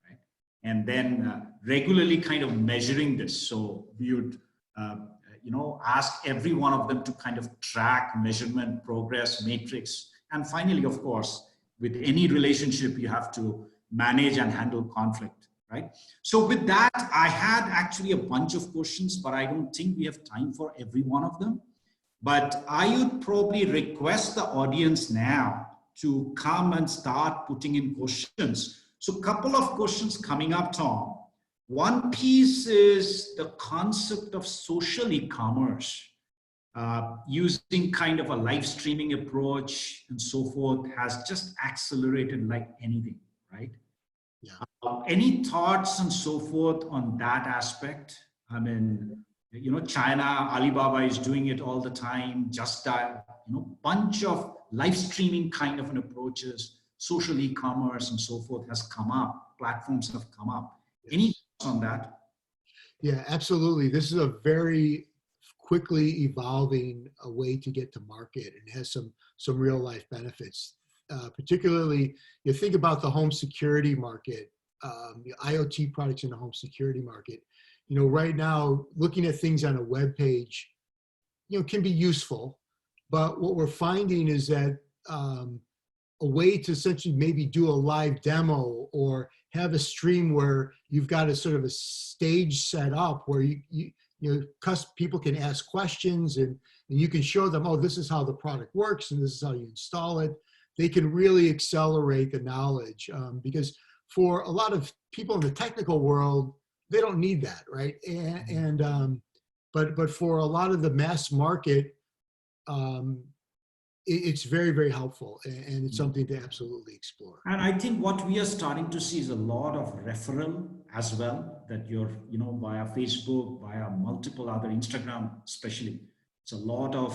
right? And then regularly kind of measuring this. So we would, ask every one of them to kind of track measurement, progress, matrix. And finally, of course, with any relationship, you have to manage and handle conflict, right? So with that, I had actually a bunch of questions, but I don't think we have time for every one of them. But I would probably request the audience now to come and start putting in questions. So a couple of questions coming up, Tom. One piece is the concept of social e-commerce. using kind of a live streaming approach and so forth has just accelerated like anything, right? Yeah. Any thoughts and so forth on that aspect? I mean, you know, China, Alibaba is doing it all the time. Just that, you know, bunch of live streaming kind of an approaches, social e-commerce and so forth has come up. Platforms have come up. Yes. Any thoughts on that? Yeah, absolutely. This is a very quickly evolving way to get to market, and has some real life benefits. Particularly, you think about the home security market, the IoT products in the home security market. You know, right now, looking at things on a web page, you know, can be useful, but what we're finding is that a way to essentially maybe do a live demo or have a stream where you've got a sort of a stage set up where you know, people can ask questions, and you can show them, oh, this is how the product works and this is how you install it. They can really accelerate the knowledge, because for a lot of people in the technical world, they don't need that, right? But for a lot of the mass market, it's very, very helpful, and it's something to absolutely explore. And I think what we are starting to see is a lot of referral as well, that you're, you know, via Facebook, via multiple other Instagram, especially. It's a lot of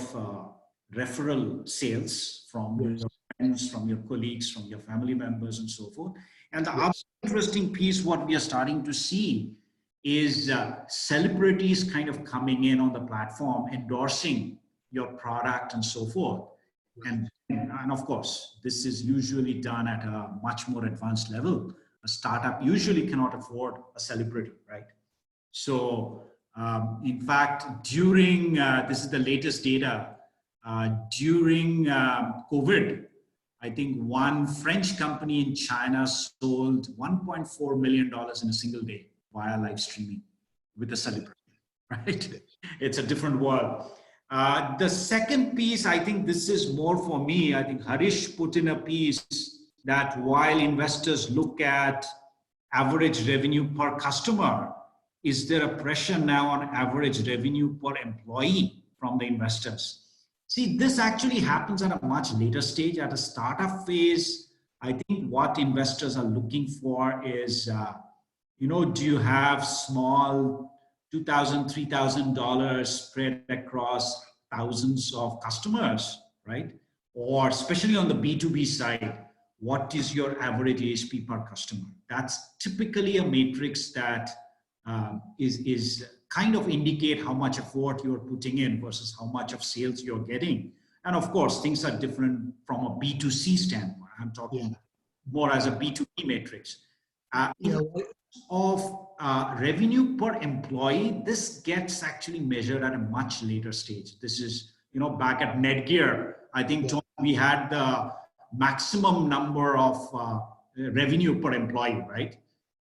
referral sales from Yes. your friends, from your colleagues, from your family members and so forth. And the Yes. other interesting piece, what we are starting to see is celebrities kind of coming in on the platform, endorsing your product and so forth. And of course, this is usually done at a much more advanced level. A startup usually cannot afford a celebrity, right? So, in fact, during, this is the latest data, during COVID, I think one French company in China sold $1.4 million in a single day via live streaming with a celebrity, right? It's a different world. The second piece, I think this is more for me. I think Harish put in a piece that while investors look at average revenue per customer, is there a pressure now on average revenue per employee from the investors? See, this actually happens at a much later stage. At a startup phase, I think what investors are looking for is, you know, do you have small $2,000, $3,000 spread across thousands of customers, right? Or especially on the B2B side, what is your average ASP per customer? That's typically a matrix that is kind of indicate how much effort you're putting in versus how much of sales you're getting. And of course, things are different from a B2C standpoint. I'm talking more as a B2B matrix. Of revenue per employee, this gets actually measured at a much later stage. This is, you know, back at Netgear, I think we had the maximum number of revenue per employee, right?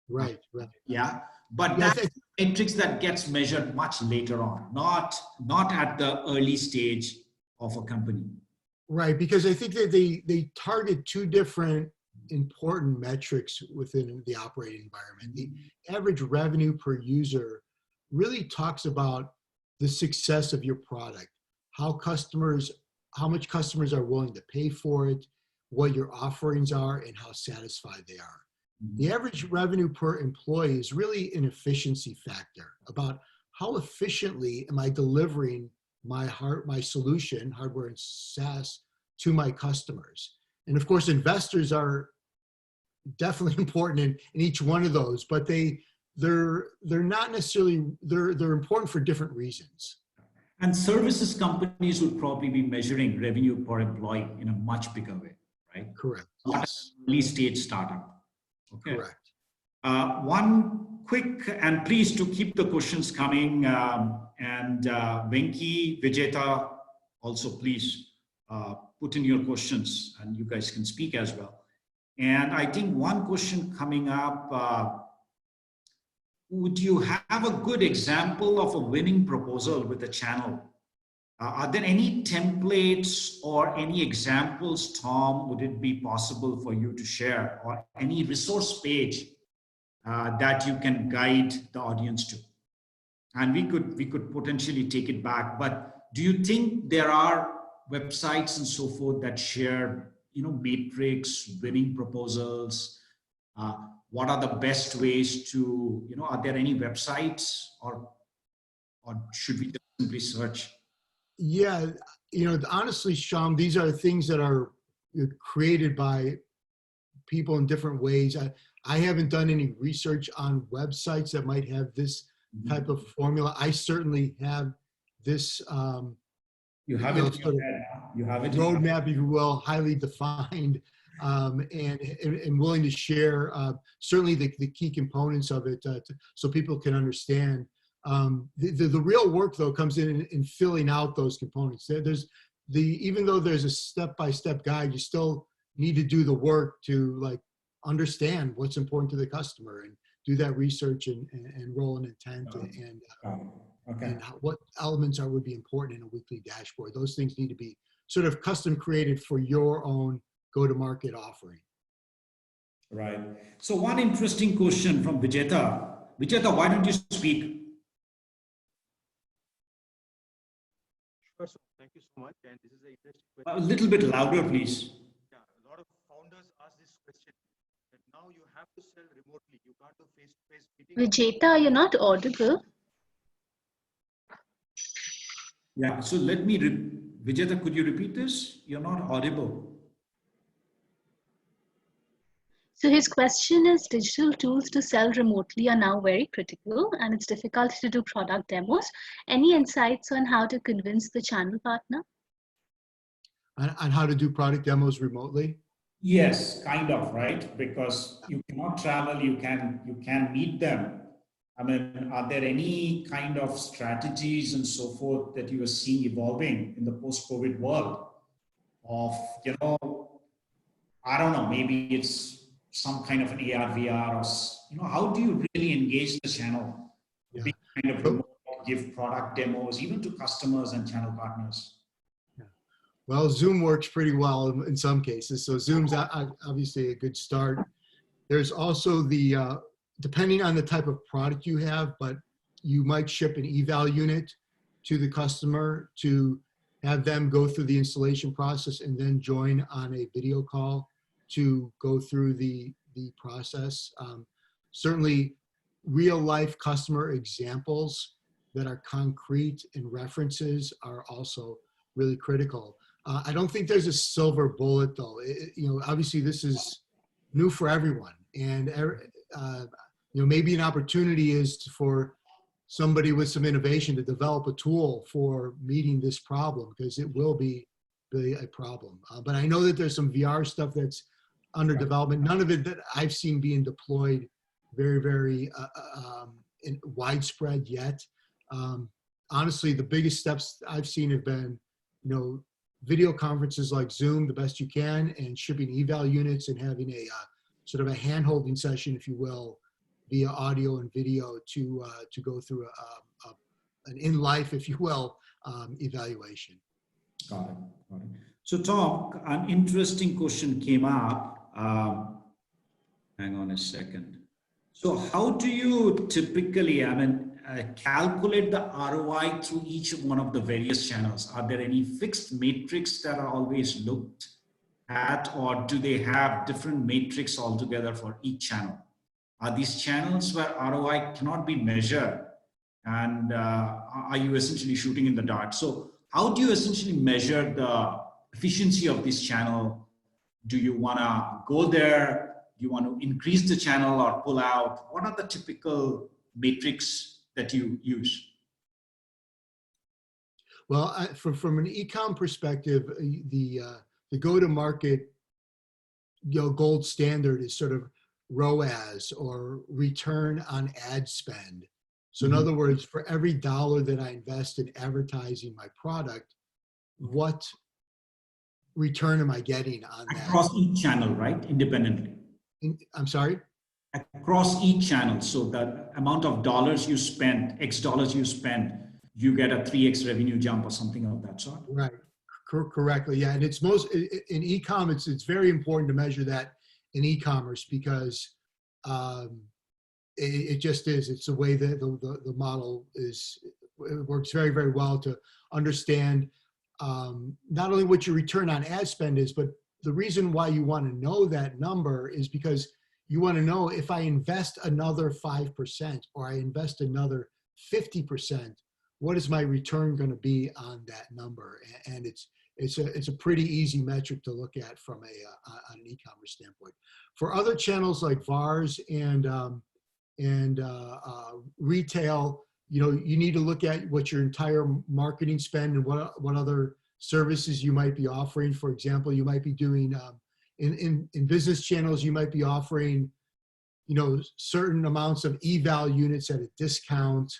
Right. Yeah, but that's a matrix that gets measured much later on, not at the early stage of a company. Right, because I think that they target two different important metrics within the operating environment. The average revenue per user really talks about the success of your product, how much customers are willing to pay for it, what your offerings are, and how satisfied they are. The average revenue per employee is really an efficiency factor about how efficiently am I delivering my solution, hardware and SaaS, to my customers. And of course, investors are definitely important in each one of those, but they're not necessarily, they're important for different reasons. And services companies would probably be measuring revenue per employee in a much bigger way, right? Correct. Not Yes. early stage startup. Okay. Correct. One quick, and please to keep the questions coming, and Venki, Vijeta, also please put in your questions, and you guys can speak as well. And I think one question coming up, would you have a good example of a winning proposal with the channel? Are there any templates or any examples, Tom, would it be possible for you to share, or any resource page that you can guide the audience to? And we could potentially take it back, but do you think there are websites and so forth that share, matrix, winning proposals? What are the best ways to, are there any websites, or should we just simply search? Yeah, honestly, Sham, these are things that are created by people in different ways. I haven't done any research on websites that might have this type of formula. I certainly have this You have it in your head, huh? You have it in your head. roadmap, if you will, highly defined, and willing to share certainly the key components of it so people can understand. The real work, though, comes in filling out those components. Even though there's a step-by-step guide, you still need to do the work to understand what's important to the customer and do that research and roll an intent and what elements would be important in a weekly dashboard. Those things need to be sort of custom created for your own go-to-market offering. Right. So one interesting question from Vijeta. Vijeta, why don't you speak? Sure, sir. Thank you so much. And this is an interesting A question. little bit louder, please. Yeah, a lot of founders ask this question that now you have to sell remotely. You can't do face-to-face meetings. Vijeta, you're not audible. Yeah, so Vijeta, could you repeat this? You're not audible. So his question is, digital tools to sell remotely are now very critical and it's difficult to do product demos. Any insights on how to convince the channel partner? On how to do product demos remotely? Yes, kind of, right? Because you cannot travel, you can meet them. I mean, are there any kind of strategies and so forth that you are seeing evolving in the post-COVID world of, I don't know, maybe it's some kind of an AR, VR, or, how do you really engage the channel? Yeah. Be kind of remote, give product demos, even to customers and channel partners. Yeah. Well, Zoom works pretty well in some cases. So Zoom's obviously a good start. There's also depending on the type of product you have, but you might ship an eval unit to the customer to have them go through the installation process and then join on a video call to go through the process. Certainly real life customer examples that are concrete and references are also really critical. I don't think there's a silver bullet though. Obviously this is new for everyone, and maybe an opportunity is for somebody with some innovation to develop a tool for meeting this problem, because it will be a problem. But I know that there's some VR stuff that's under development. None of it that I've seen being deployed very, very widespread yet. Honestly, the biggest steps I've seen have been, video conferences like Zoom, the best you can, and shipping eval units and having a sort of a hand-holding session, if you will, via audio and video to go through an in-life, if you will, evaluation. Got it. Got it. So Tom, an interesting question came up. Hang on a second. So how do you typically, calculate the ROI through each one of the various channels? Are there any fixed metrics that are always looked at, or do they have different metrics altogether for each channel? Are these channels where ROI cannot be measured, and are you essentially shooting in the dark? So how do you essentially measure the efficiency of this channel? Do you want to go there? Do you want to increase the channel or pull out? What are the typical metrics that you use? Well, from an e-com perspective, the go-to-market gold standard is sort of ROAS, or return on ad spend. So in other words, for every dollar that I invest in advertising my product, what return am I getting on that? Across each channel, right? Independently. I'm sorry? Across each channel. So the amount of dollars you spend, X dollars you spend, you get a 3X revenue jump or something of that sort. Right. Correctly. Yeah. And it's in e-com, it's very important to measure that in e-commerce, because it just is. It's the way that the model is it works very, very well to understand not only what your return on ad spend is, but the reason why you want to know that number is because you want to know if I invest another 5% or I invest another 50%, what is my return going to be on that number? And it's a pretty easy metric to look at from an e-commerce standpoint. For other channels like VARs and retail, you need to look at what your entire marketing spend and what other services you might be offering. For example, you might be doing in business channels, you might be offering certain amounts of eval units at a discount,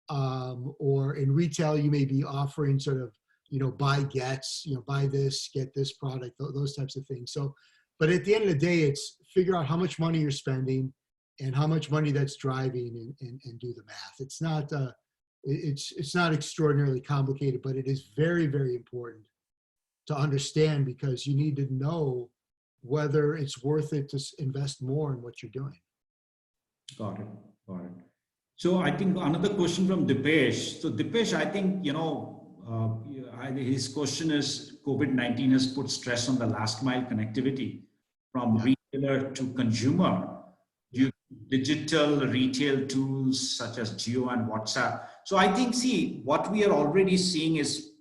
or in retail you may be offering sort of buy gets, buy this, get this product, those types of things. So, but at the end of the day, it's figure out how much money you're spending and how much money that's driving, and do the math. It's not extraordinarily complicated, but it is very, very important to understand, because you need to know whether it's worth it to invest more in what you're doing. Got it. Got it. So I think another question from Dipesh. So Dipesh, I think, his question is COVID-19 has put stress on the last mile connectivity from retailer to consumer. Digital retail tools such as Geo and WhatsApp. So I think, see, what we are already seeing is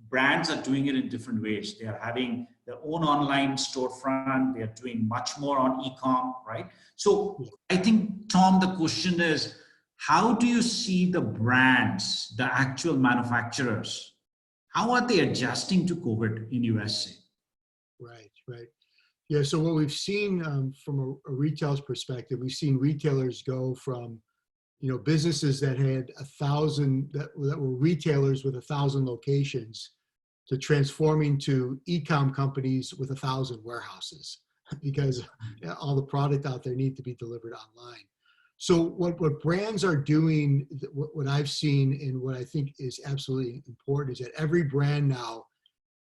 brands are doing it in different ways. They are having their own online storefront. They are doing much more on e-com, right? So I think, Tom, the question is, how do you see the brands, the actual manufacturers, how are they adjusting to COVID in USA? Right, right. Yeah, so what we've seen from a retail's perspective, we've seen retailers go from, businesses that had 1,000, that were retailers with 1,000 locations, to transforming to e-com companies with 1,000 warehouses, because all the product out there need to be delivered online. So what brands are doing, what I've seen and what I think is absolutely important, is that every brand now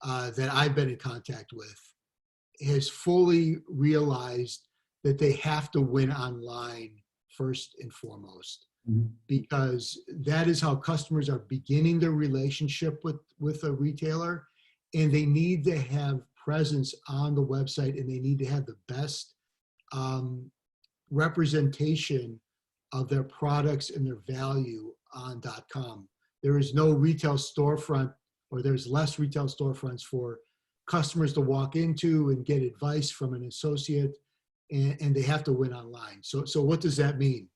that I've been in contact with has fully realized that they have to win online first and foremost, because that is how customers are beginning their relationship with a retailer, and they need to have presence on the website, and they need to have the best representation of their products and their value on .com. There is no retail storefront, or there's less retail storefronts for customers to walk into and get advice from an associate, and they have to win online. So what does that mean?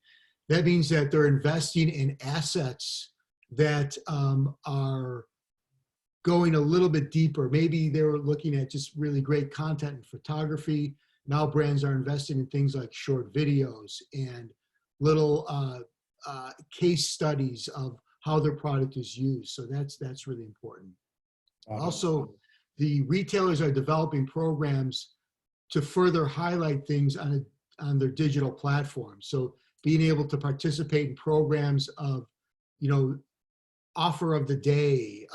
That means that they're investing in assets that are going a little bit deeper. Maybe they were looking at just really great content and photography. Now brands are investing in things like short videos and little case studies of how their product is used. So that's really important. Also, the retailers are developing programs to further highlight things on their digital platforms. So being able to participate in programs of, offer of the day.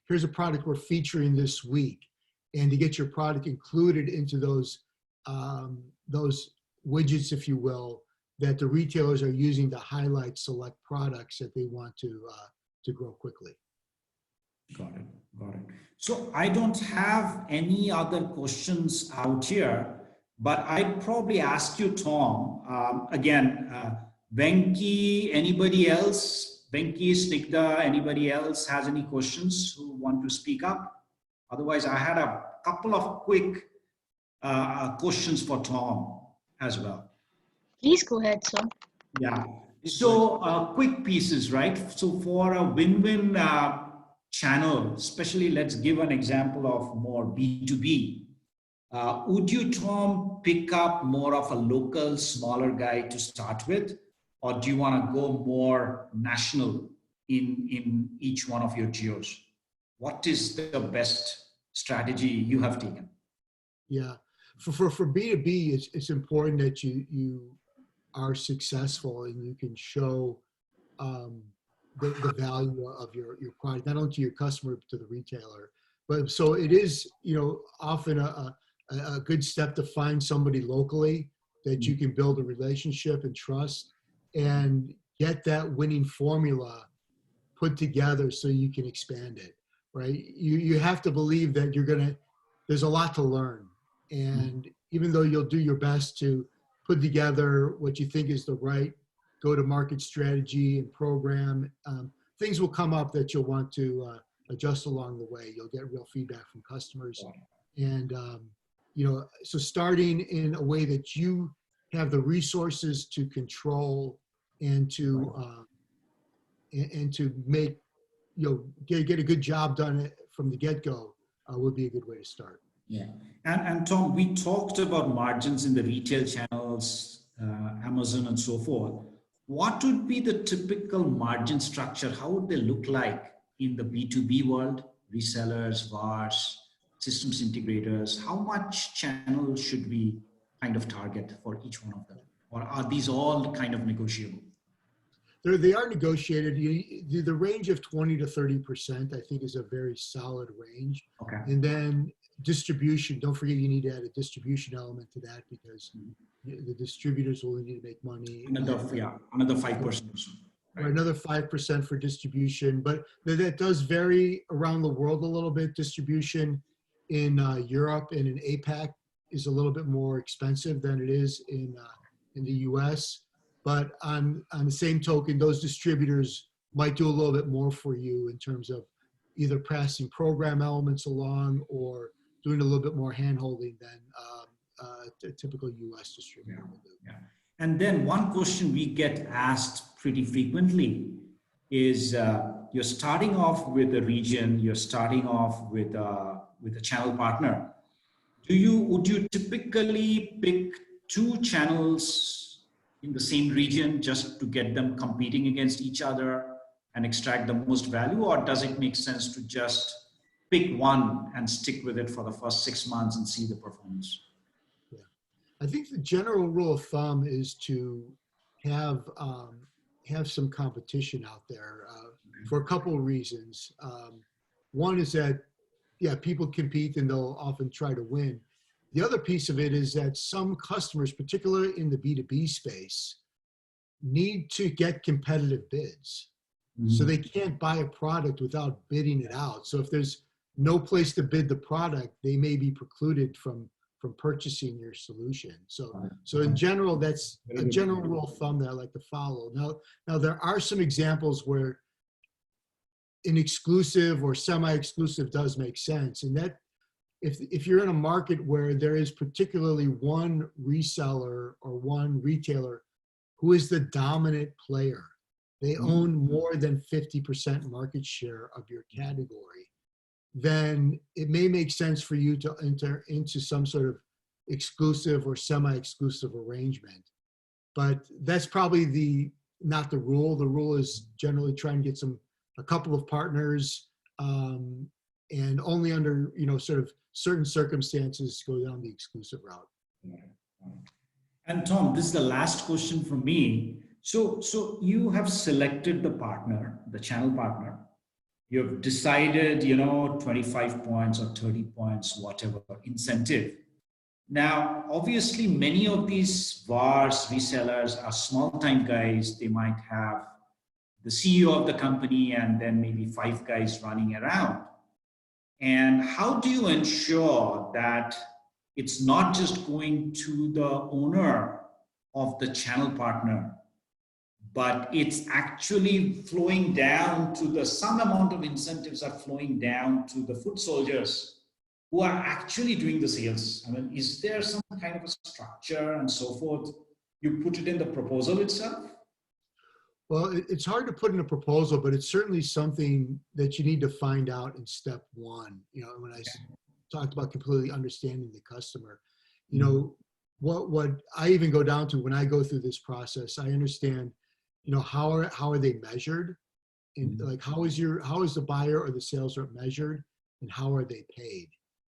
Here's a product we're featuring this week, and to get your product included into those widgets, if you will, that the retailers are using to highlight select products that they want to grow quickly. Got it. Got it. So I don't have any other questions out here, but I'd probably ask you, Tom, again, Venki, anybody else? Venki, Snigdha, anybody else has any questions who want to speak up? Otherwise, I had a couple of quick questions for Tom as well. Please go ahead, sir. Yeah. So quick pieces, right? So for a win-win channel, especially let's give an example of more B2B. Would you, Tom, pick up more of a local, smaller guy to start with? Or do you want to go more national in each one of your geos? What is the best strategy you have taken? Yeah, for B2B, it's important that you are successful and you can show the value of your product, not only to your customer, but to the retailer. But so it is, often a good step to find somebody locally that you can build a relationship and trust and get that winning formula put together so you can expand it, right? You have to believe that there's a lot to learn. And even though you'll do your best to put together what you think is the right go-to-market strategy and program, things will come up that you'll want to adjust along the way. You'll get real feedback from customers. And, so starting in a way that you have the resources to control and to make, get a good job done from the get-go would be a good way to start. Yeah. And Tom, we talked about margins in the retail channels, Amazon and so forth. What would be the typical margin structure? How would they look like in the B2B world? Resellers, VARs, systems integrators. How much channel should we kind of target for each one of them? Or are these all kind of negotiable? They are negotiated. The range of 20 to 30%, I think, is a very solid range. Okay. And then distribution, don't forget you need to add a distribution element to that because the distributors will need to make money. Another 5% or so. Or another 5% for distribution, but that does vary around the world a little bit. Distribution in Europe and in APAC is a little bit more expensive than it is in the US. But on the same token, those distributors might do a little bit more for you in terms of either passing program elements along or doing a little bit more hand-holding than a typical US distributor will do. Yeah. And then one question we get asked pretty frequently is you're starting off with a region, you're starting off with a channel partner. Would you typically pick two channels in the same region just to get them competing against each other and extract the most value, or does it make sense to just pick one and stick with it for the first 6 months and see the performance? Yeah, I think the general rule of thumb is to have some competition out there for a couple of reasons. One is that, yeah, people compete and they'll often try to win. The other piece of it is that some customers, particularly in the B2B space, need to get competitive bids. Mm-hmm. So they can't buy a product without bidding it out. So if there's no place to bid the product, they may be precluded from purchasing your solution. So in general, that's a general rule of thumb that I like to follow. Now there are some examples where an exclusive or semi-exclusive does make sense. And that if you're in a market where there is particularly one reseller or one retailer who is the dominant player, they own more than 50% market share of your category, then it may make sense for you to enter into some sort of exclusive or semi-exclusive arrangement. But that's probably not the rule. The rule is generally try and get a couple of partners, and only under sort of certain circumstances go down the exclusive route. And Tom, this is the last question from me. So you have selected the partner, the channel partner. You've decided, 25 points or 30 points, whatever incentive. Now, obviously, many of these VARs, resellers are small-time guys. They might have the CEO of the company and then maybe 5 guys running around. And how do you ensure that it's not just going to the owner of the channel partner, but it's actually flowing down to some amount of incentives are flowing down to the foot soldiers who are actually doing the sales? I mean, is there some kind of a structure and so forth? You put it in the proposal itself? Well, it's hard to put in a proposal, but it's certainly something that you need to find out in step one. When I talked about completely understanding the customer, what I even go down to when I go through this process, I understand, how are they measured, and like how is the buyer or the sales rep measured, and how are they paid?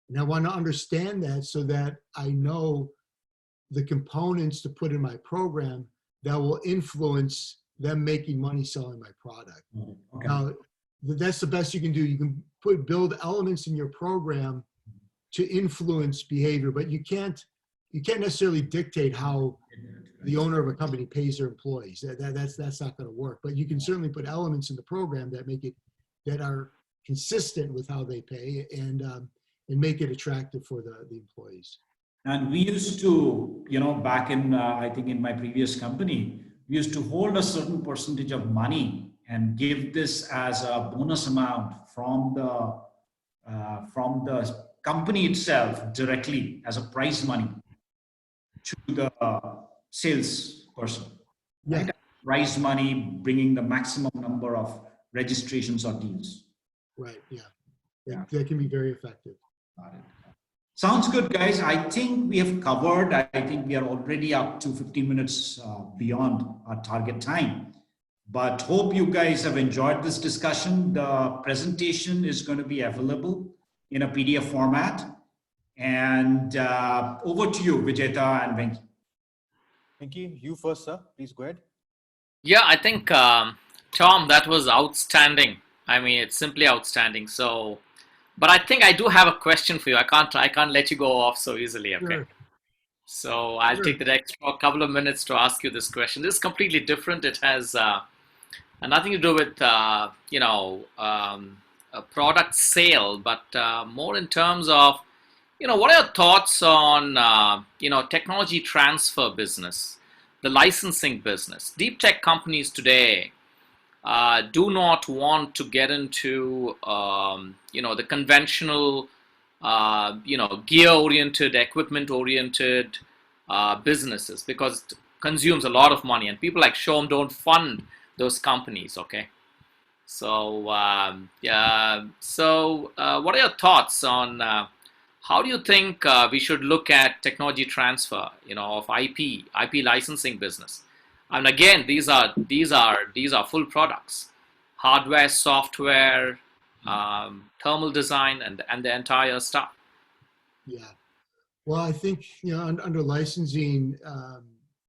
And I want to understand that so that I know the components to put in my program that will influence them making money selling my product. Okay. Now, that's the best you can do. You can build elements in your program to influence behavior, but you can't necessarily dictate how the owner of a company pays their employees. That's not going to work. But you can certainly put elements in the program that make it, that are consistent with how they pay, and make it attractive for the employees. And we used to, back in, I think in my previous company, we used to hold a certain percentage of money and give this as a bonus amount from the company itself directly as a prize money to the sales person. Yeah. Right? Prize money bringing the maximum number of registrations or deals. Right. Yeah. Yeah. That can be very effective. Got it. Sounds good, guys. I think we have covered. I think we are already up to 15 minutes beyond our target time. But hope you guys have enjoyed this discussion. The presentation is going to be available in a PDF format. And over to you, Vijeta and Venki. Venki, you first, sir. Please go ahead. Yeah, I think, Tom, that was outstanding. I mean, it's simply outstanding. So, but I think I do have a question for you. I can't let you go off so easily. Okay. Sure. So I'll take the extra couple of minutes to ask you this question. This is completely different. It has nothing to do with, a product sale, but more in terms of, what are your thoughts on, technology transfer business, the licensing business? Deep tech companies today do not want to get into, the conventional, gear-oriented, equipment-oriented businesses, because it consumes a lot of money, and people like Shom don't fund those companies. Okay. So, what are your thoughts on how do you think we should look at technology transfer, of IP licensing business? And again, these are full products, hardware, software, thermal design, and the entire stuff. Yeah. Well, I think, under licensing,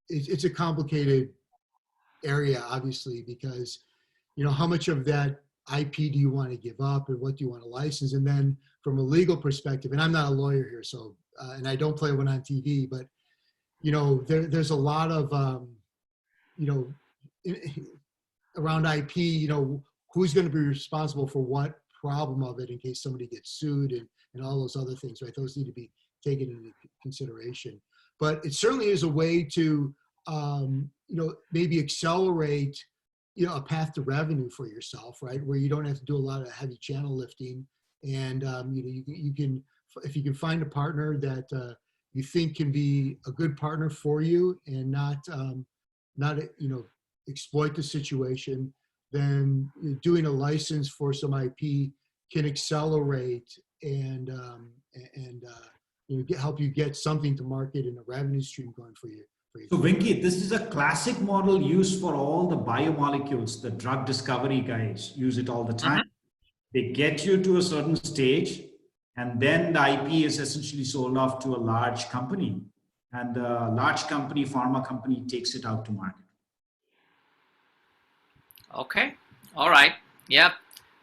it's a complicated area, obviously, because, how much of that IP do you want to give up, and what do you want to license? And then from a legal perspective, and I'm not a lawyer here, so, and I don't play one on TV, but, there's a lot of, around IP, who's going to be responsible for what problem of it in case somebody gets sued, and all those other things, right? Those need to be taken into consideration. But it certainly is a way to, maybe accelerate, a path to revenue for yourself, right? Where you don't have to do a lot of heavy channel lifting. And, you can, if you can find a partner that you think can be a good partner for you and not exploit the situation, then doing a license for some IP can accelerate and help you get something to market and a revenue stream going for you. So Venki, this is a classic model used for all the biomolecules. The drug discovery guys use it all the time. They get you to a certain stage, and then the IP is essentially sold off to a large company, and the large company, pharma company, takes it out to market. Okay. All right. Yeah.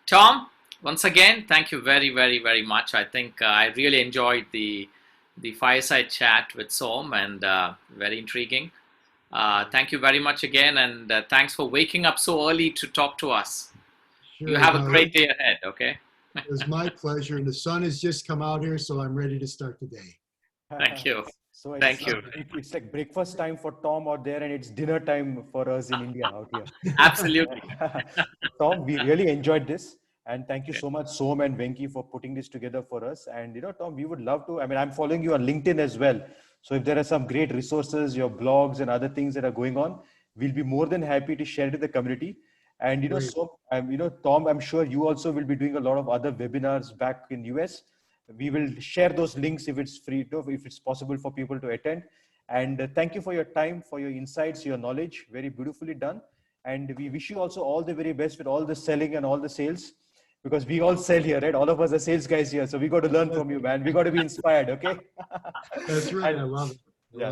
Tom, once again, thank you very, very, very much. I think I really enjoyed the fireside chat with Som, and very intriguing. Thank you very much again, and thanks for waking up so early to talk to us. Sure, you have a great day ahead. Okay. It was my pleasure, and the sun has just come out here, so I'm ready to start the day. Thank you. So Thank you. It's like breakfast time for Tom out there, and it's dinner time for us in India out here. Absolutely. Tom, we really enjoyed this. And thank you so much, Som and Venki, for putting this together for us. And, Tom, we would love to, I'm following you on LinkedIn as well. So if there are some great resources, your blogs and other things that are going on, we'll be more than happy to share it with the community. And, Tom, I'm sure you also will be doing a lot of other webinars back in US. We will share those links if it's free, if it's possible for people to attend. And thank you for your time, for your insights, your knowledge, very beautifully done. And we wish you also all the very best with all the selling and all the sales, because we all sell here, right? All of us are sales guys here. So we got to learn from you, man. We got to be inspired, okay? That's right. I love it.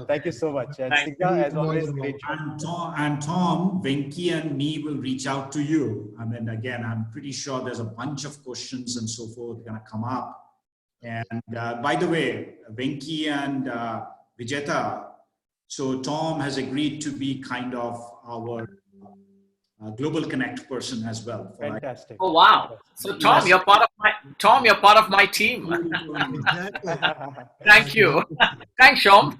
Thank you so much. And Signa, as always, great job. And Tom, Venki and me will reach out to you. I mean, again, I'm pretty sure there's a bunch of questions and so forth going to come up. And by the way, Venki and Vijeta, So Tom has agreed to be kind of our global connect person as well. Fantastic. Oh wow! So Tom, you're part of my team. Exactly. Thank you. Thanks, Shom.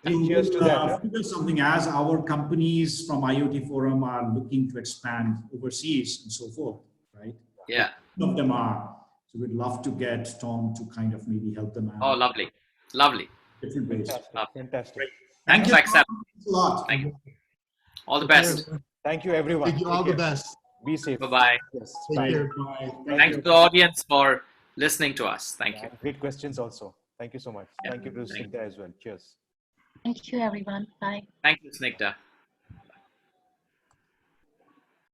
Cheers to that. Huh? Figure something as our companies from IoT Forum are looking to expand overseas and so forth, right? Yeah. Some of them are. So we'd love to get Tom to kind of maybe help them out. Oh, lovely. Lovely. Different ways. Fantastic. Fantastic. Thank you. Thanks, Sam. Thanks a lot. Thank you. All the Take care, best. everyone. Thank you, everyone. Thank you. Take All the care. best. Be safe. Bye-bye. Yes. Take Bye. care. Bye. Thank you to the audience for listening to us. Thank you. And great questions also. Thank you so much. Yeah. Thank you to Thank Snigdha as well. Cheers. Thank you, everyone. Bye. Thank you, Snigdha.